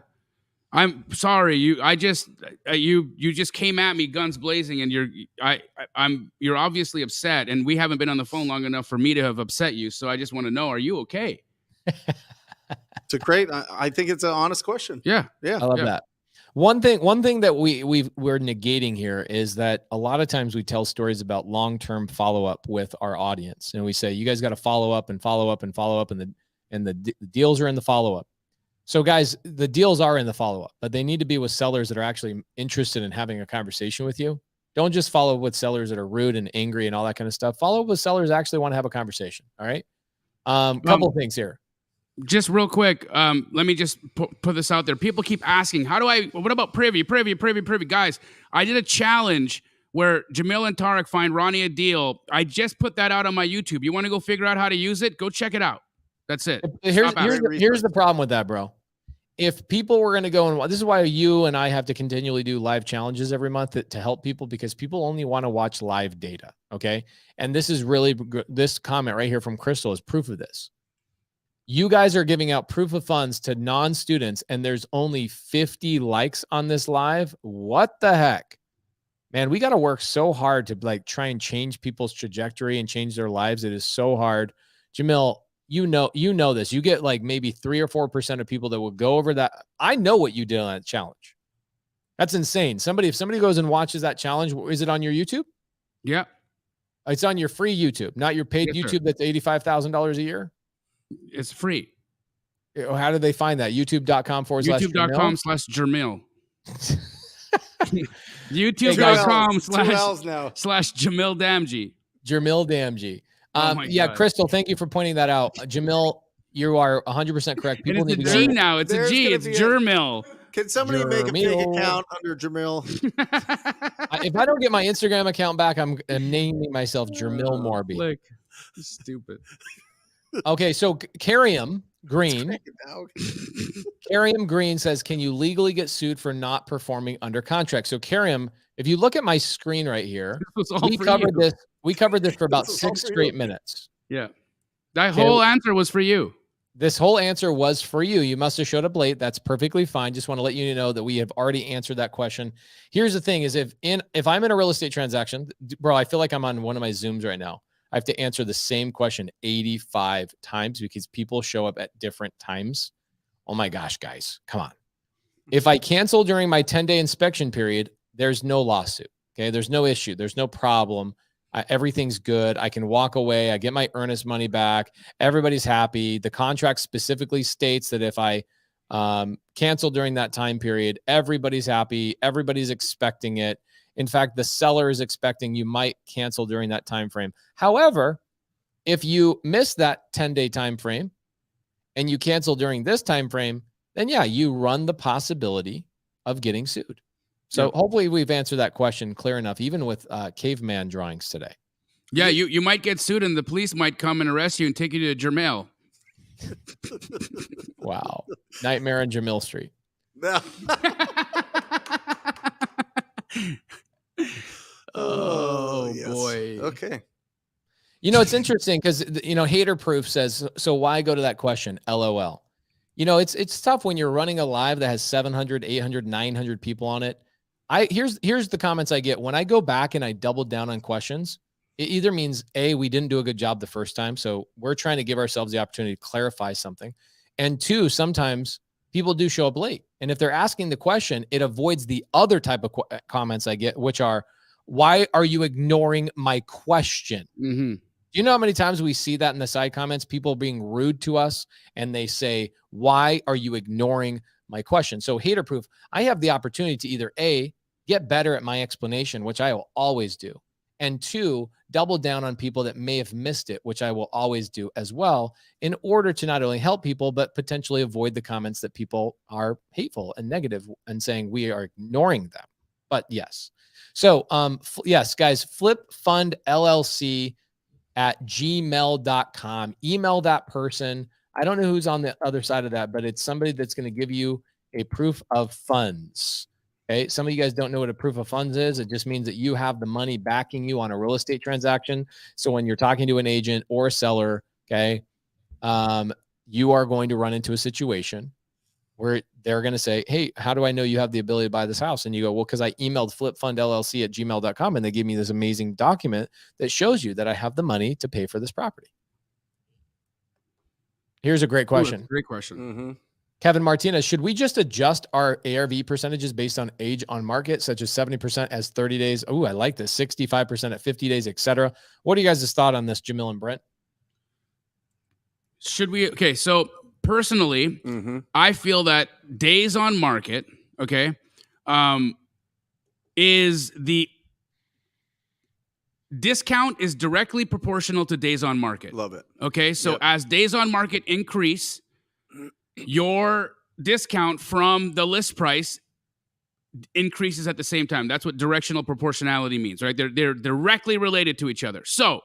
I'm sorry. You just came at me guns blazing, and you're obviously upset, and we haven't been on the phone long enough for me to have upset you. So I just want to know, are you okay? It's a great. I think it's an honest question. Yeah. I love that. One thing that we're negating here is that a lot of times we tell stories about long-term follow-up with our audience, and we say you guys got to follow up and follow up and follow up, and the deals are in the follow-up. So guys, the deals are in the follow-up, but they need to be with sellers that are actually interested in having a conversation with you. Don't just follow with sellers that are rude and angry and all that kind of stuff. Follow with sellers that actually want to have a conversation. All right. Couple things here. Just real quick, let me just put this out there. People keep asking, what about Privy? Guys, I did a challenge where Jamil and Tarek find Ronnie a deal. I just put that out on my YouTube. You want to go figure out how to use it? Go check it out. That's it. Here's the problem with that, bro. If people were going to go and this is why you and I have to continually do live challenges every month to help people, because people only want to watch live data. Okay. And this is really this comment right here from Crystal is proof of this. You guys are giving out proof of funds to non-students and there's only 50 likes on this live. What the heck, man? We got to work so hard to like try and change people's trajectory and change their lives. It is so hard. Jamil, you know this. You get like maybe 3 or 4% of people that will go over that. I know what you did on that challenge. That's insane. If somebody goes and watches that challenge, is it on your YouTube? Yeah. It's on your free YouTube, not your paid YouTube. That's $85,000 a year. It's free. How do they find that? YouTube.com/Jamil. YouTube.com/Jamil Damji. Jamil Damji. God. Crystal, thank you for pointing that out. Jamil, you are 100% correct. People need to G now. It's a G. It's Jermil. Can somebody make a fake account under Jamil? If I don't get my Instagram account back, I'm naming myself Jamil Morby. Look, stupid. Okay, so Carium Green says, can you legally get sued for not performing under contract? So Carium, if you look at my screen right here, we covered this for about 6 straight minutes. Yeah. That whole answer was for you. This whole answer was for you. You must have showed up late. That's perfectly fine. Just want to let you know that we have already answered that question. Here's the thing is if I'm in a real estate transaction, bro, I feel like I'm on one of my Zooms right now. I have to answer the same question 85 times because people show up at different times. Oh my gosh, guys, come on. If I cancel during my 10-day inspection period, there's no lawsuit. Okay. There's no issue. There's no problem. Everything's good. I can walk away. I get my earnest money back. Everybody's happy. The contract specifically states that if I cancel during that time period, everybody's happy. Everybody's expecting it. In fact, the seller is expecting you might cancel during that time frame. However, if you miss that 10-day time frame and you cancel during this time frame, then yeah, you run the possibility of getting sued. So hopefully we've answered that question clear enough, even with caveman drawings today. Yeah, you might get sued and the police might come and arrest you and take you to Jermel. Wow. Nightmare on Jamil Street. Oh, yes. boy. Okay. You know, it's interesting because, Hater Proof says, so why go to that question? LOL. It's tough when you're running a live that has 700, 800, 900 people on it. Here's the comments I get. When I go back and I double down on questions, it either means A, we didn't do a good job the first time. So we're trying to give ourselves the opportunity to clarify something. And 2, sometimes people do show up late. And if they're asking the question, it avoids the other type of comments I get, which are, why are you ignoring my question? Mm-hmm. Do you know how many times we see that in the side comments, people being rude to us and they say, why are you ignoring my question? So Hater Proof, I have the opportunity to either A, get better at my explanation, which I will always do. And 2, double down on people that may have missed it, which I will always do as well, in order to not only help people, but potentially avoid the comments that people are hateful and negative and saying we are ignoring them. But yes. So, yes, guys, flipfundllc@gmail.com. Email that person. I don't know who's on the other side of that, but it's somebody that's going to give you a proof of funds. Okay. Some of you guys don't know what a proof of funds is. It just means that you have the money backing you on a real estate transaction. So when you're talking to an agent or a seller, okay, you are going to run into a situation where they're going to say, hey, how do I know you have the ability to buy this house? And you go, well, because I emailed flipfundllc@gmail.com and they give me this amazing document that shows you that I have the money to pay for this property. Here's a great question. Ooh, great question. Mm-hmm. Kevin Martinez, should we just adjust our ARV percentages based on age on market, such as 70% as 30 days? Oh, I like this. 65% at 50 days, etc. What are you guys' thought on this, Jamil and Brent? Should we? Okay, so personally, I feel that days on market, okay, is the discount is directly proportional to days on market. Love it. Okay, so Yep. as days on market increase, your discount from the list price increases at the same time. That's what directional proportionality means, right? They're directly related to each other. So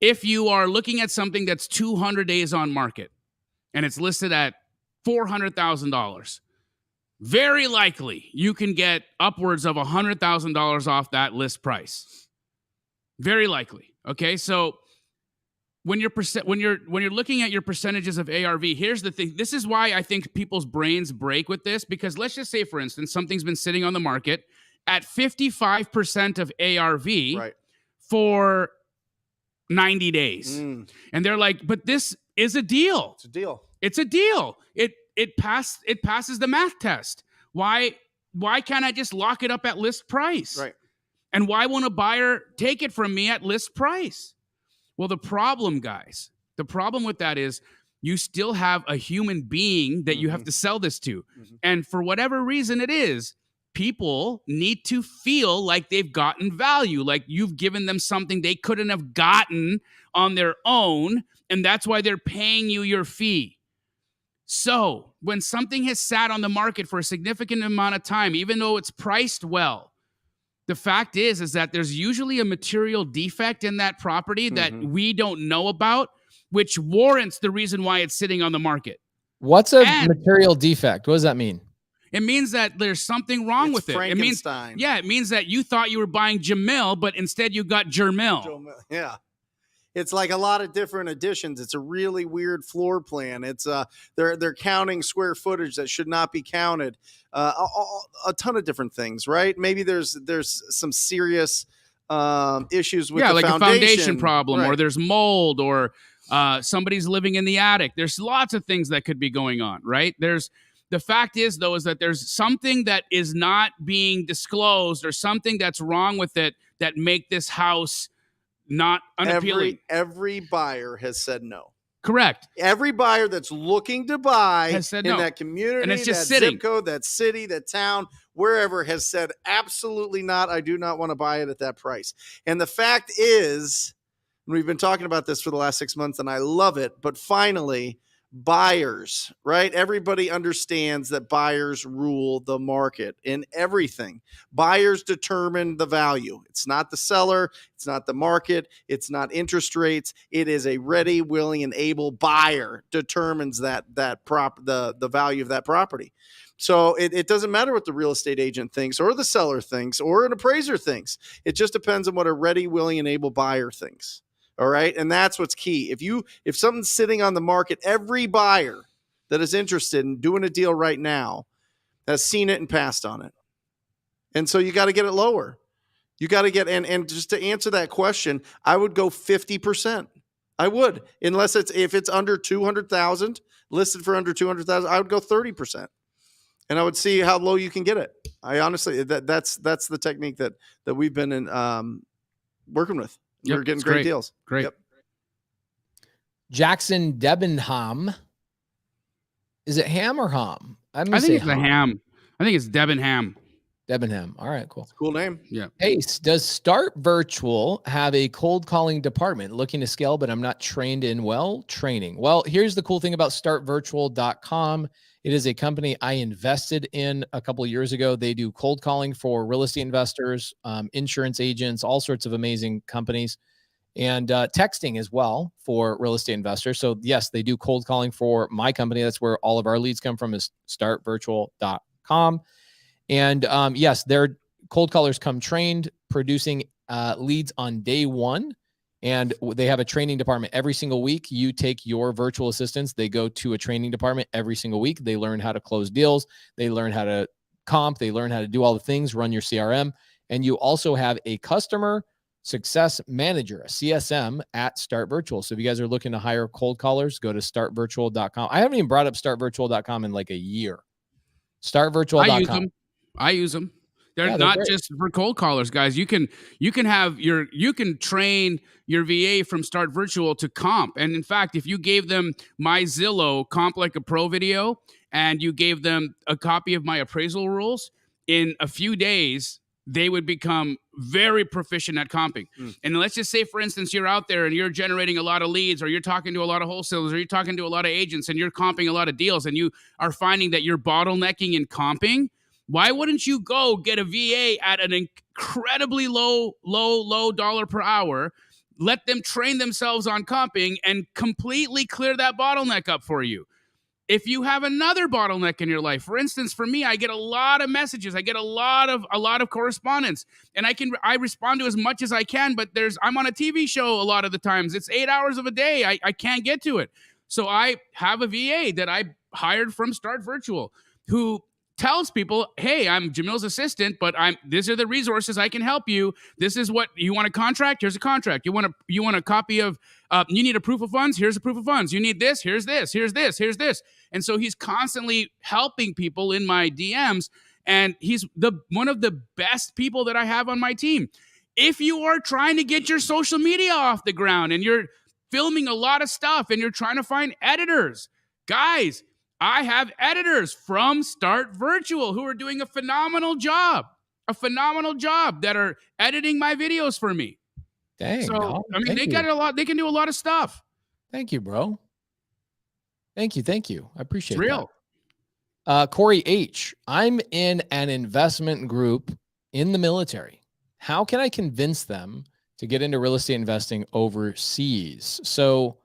if you are looking at something that's 200 days on market and it's listed at $400,000, very likely you can get upwards of $100,000 off that list price. Very likely. Okay, so when you're looking at your percentages of ARV, here's the thing. This is why I think people's brains break with this, because let's just say, for instance, something's been sitting on the market at 55% of ARV for 90 days. And they're like, but this is a deal. It's a deal. It's a deal. It passes the math test. Why can't I just lock it up at list price? Right. And why won't a buyer take it from me at list price? Well, the problem, guys, with that is you still have a human being that you have to sell this to. And for whatever reason it is, people need to feel like they've gotten value, like you've given them something they couldn't have gotten on their own, and that's why they're paying you your fee. So when something has sat on the market for a significant amount of time, even though it's priced well, the fact is that there's usually a material defect in that property that we don't know about, which warrants the reason why it's sitting on the market. What's a material defect? What does that mean? It means that there's something wrong with it. It means, it means that you thought you were buying Jamil, but instead you got Jermil. Yeah. It's like a lot of different additions. It's a really weird floor plan. It's they're counting square footage that should not be counted. A ton of different things, right? Maybe there's some serious issues with like a foundation problem, right. or there's mold, or somebody's living in the attic. There's lots of things that could be going on, right? The fact is, though, is that there's something that is not being disclosed, or something that's wrong with it that make this house not unappealing. Every buyer has said no. Correct. Every buyer that's looking to buy has said in no. that community, and it's just that sitting. zip code, that city, that town, wherever, has said absolutely not. I do not want to buy it at that price. And the fact is, we've been talking about this for the last 6 months, and I love it, but finally, buyers, right? Everybody understands that buyers rule the market in everything. Buyers determine the value. It's not the seller. It's not the market. It's not interest rates. It is a ready, willing, and able buyer determines the value of that property. So it doesn't matter what the real estate agent thinks, or the seller thinks, or an appraiser thinks. It just depends on what a ready, willing, and able buyer thinks. All right. And that's what's key. If something's sitting on the market, every buyer that is interested in doing a deal right now has seen it and passed on it. And so you got to get it lower. You got to get, and just to answer that question, I would go 50%. I would, if it's under 200,000, listed for under 200,000, I would go 30%. And I would see how low you can get it. I honestly, that's the technique that we've been working with. We're getting great deals. Great. Yep. Jackson Debenham. Is it ham or ham? I think it's the ham. I think it's Debenham. Debenham. All right, cool. Cool name. Yeah. Pace, does Start Virtual have a cold calling department? Looking to scale, but I'm not trained in training. Well, here's the cool thing about startvirtual.com. It is a company I invested in a couple of years ago. They do cold calling for real estate investors, insurance agents, all sorts of amazing companies, and texting as well for real estate investors. So yes, they do cold calling for my company. That's where all of our leads come from, is startvirtual.com. And yes, their cold callers come trained, producing leads on day one. And they have a training department every single week. You take your virtual assistants, they go to a training department every single week. They learn how to close deals. They learn how to comp. They learn how to do all the things, run your CRM. And you also have a customer success manager, a CSM at Start Virtual. So if you guys are looking to hire cold callers, go to startvirtual.com. I haven't even brought up startvirtual.com in like a year. Startvirtual.com. I use them. They're not just for cold callers, guys. You can train your VA from Start Virtual to comp. And in fact, if you gave them my Zillow Comp Like a Pro video and you gave them a copy of my appraisal rules, in a few days, they would become very proficient at comping. And let's just say, for instance, you're out there and you're generating a lot of leads, or you're talking to a lot of wholesalers, or you're talking to a lot of agents, and you're comping a lot of deals, and you are finding that you're bottlenecking in comping. Why wouldn't you go get a VA at an incredibly low dollar per hour, let them train themselves on comping, and completely clear that bottleneck up for you? If you have another bottleneck in your life, for instance, for me, I get a lot of messages, I get a lot of correspondence, and I respond to as much as I can, but I'm on a TV show a lot of the times. It's 8 hours of a day. I can't get to it. So I have a VA that I hired from Start Virtual who tells people, hey, I'm Jamil's assistant, but these are the resources I can help you. This is what you want, a contract. Here's a contract. You want a copy of, you need a proof of funds. Here's a proof of funds. You need this. Here's this. Here's this. Here's this. And so he's constantly helping people in my DMs, and he's one of the best people that I have on my team. If you are trying to get your social media off the ground and you're filming a lot of stuff and you're trying to find editors, guys, I have editors from Start Virtual who are doing a phenomenal job that are editing my videos for me. Dang. So, no, I mean, they can do a lot of stuff. Thank you, bro. Thank you. I appreciate It's real. that. Corey H., I'm in an investment group in the military. How can I convince them to get into real estate investing overseas? So,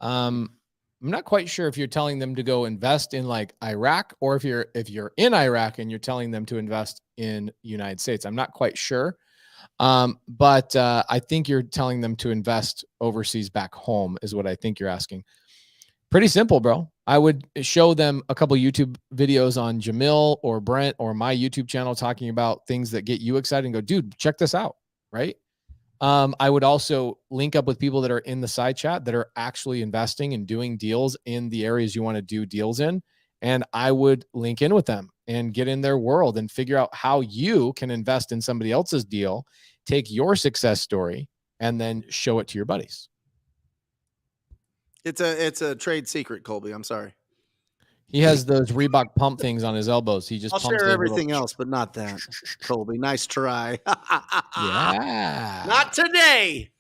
I'm not quite sure if you're telling them to go invest in like Iraq, or if you're in Iraq and you're telling them to invest in the United States. I'm not quite sure. But I think you're telling them to invest overseas back home is what I think you're asking. Pretty simple, bro. I would show them a couple YouTube videos on Jamil or Brent or my YouTube channel talking about things that get you excited and go, dude, check this out. Right. I would also link up with people that are in the side chat that are actually investing and doing deals in the areas you want to do deals in. And I would link in with them and get in their world and figure out how you can invest in somebody else's deal, take your success story, and then show it to your buddies. It's a trade secret, Colby. I'm sorry. He has those Reebok pump things on his elbows. He just I'll pumps share everything else, but not that. Colby, nice try. Yeah. Not today.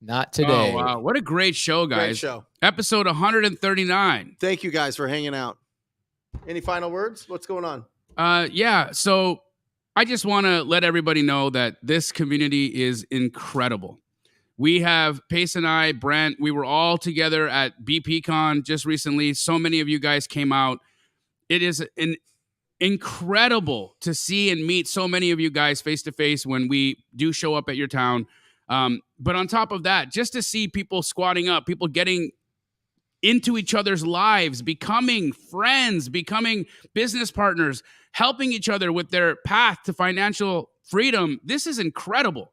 Not today. Oh, wow. What a great show, guys. Great show. Episode 139. Thank you guys for hanging out. Any final words? What's going on? Yeah. So I just want to let everybody know that this community is incredible. We have Pace and I, Brent, we were all together at BPCon just recently. So many of you guys came out. It is incredible to see and meet so many of you guys face to face when we do show up at your town. But on top of that, just to see people squatting up, people getting into each other's lives, becoming friends, becoming business partners, helping each other with their path to financial freedom. This is incredible.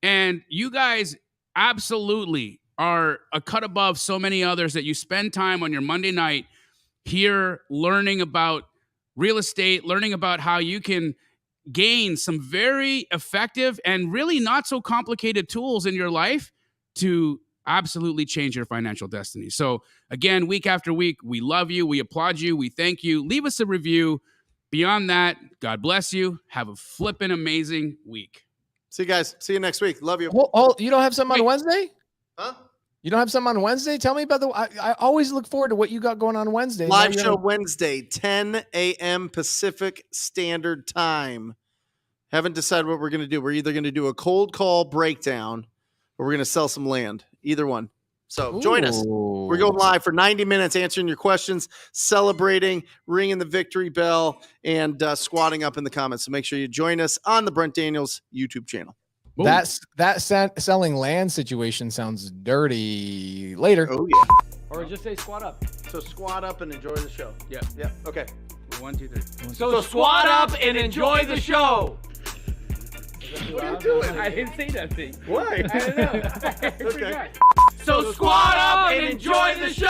And you guys absolutely are a cut above so many others that you spend time on your Monday night here learning about real estate, learning about how you can gain some very effective and really not so complicated tools in your life to absolutely change your financial destiny. So again, week after week, we love you. We applaud you. We thank you. Leave us a review. Beyond that, God bless you. Have a flippin' amazing week. See you guys. See you next week. Love you. Oh, you don't have something on Wednesday? Huh? You don't have something on Wednesday? Tell me about I always look forward to what you got going on Wednesday. Live show Wednesday, 10 a.m. Pacific Standard Time. Haven't decided what we're going to do. We're either going to do a cold call breakdown or we're going to sell some land. Either one. So join us. We're going live for 90 minutes answering your questions, celebrating, ringing the victory bell, and squatting up in the comments. So make sure you join us on the Brent Daniels YouTube channel. That selling land situation sounds dirty. Later. Oh, yeah. Or just say squat up. So squat up and enjoy the show. Yep. Yep. Okay. 1, 2, 3. So squat up and enjoy the show. What are you doing? I didn't say that thing. Why? I don't know. Okay. So squat up and enjoy the show.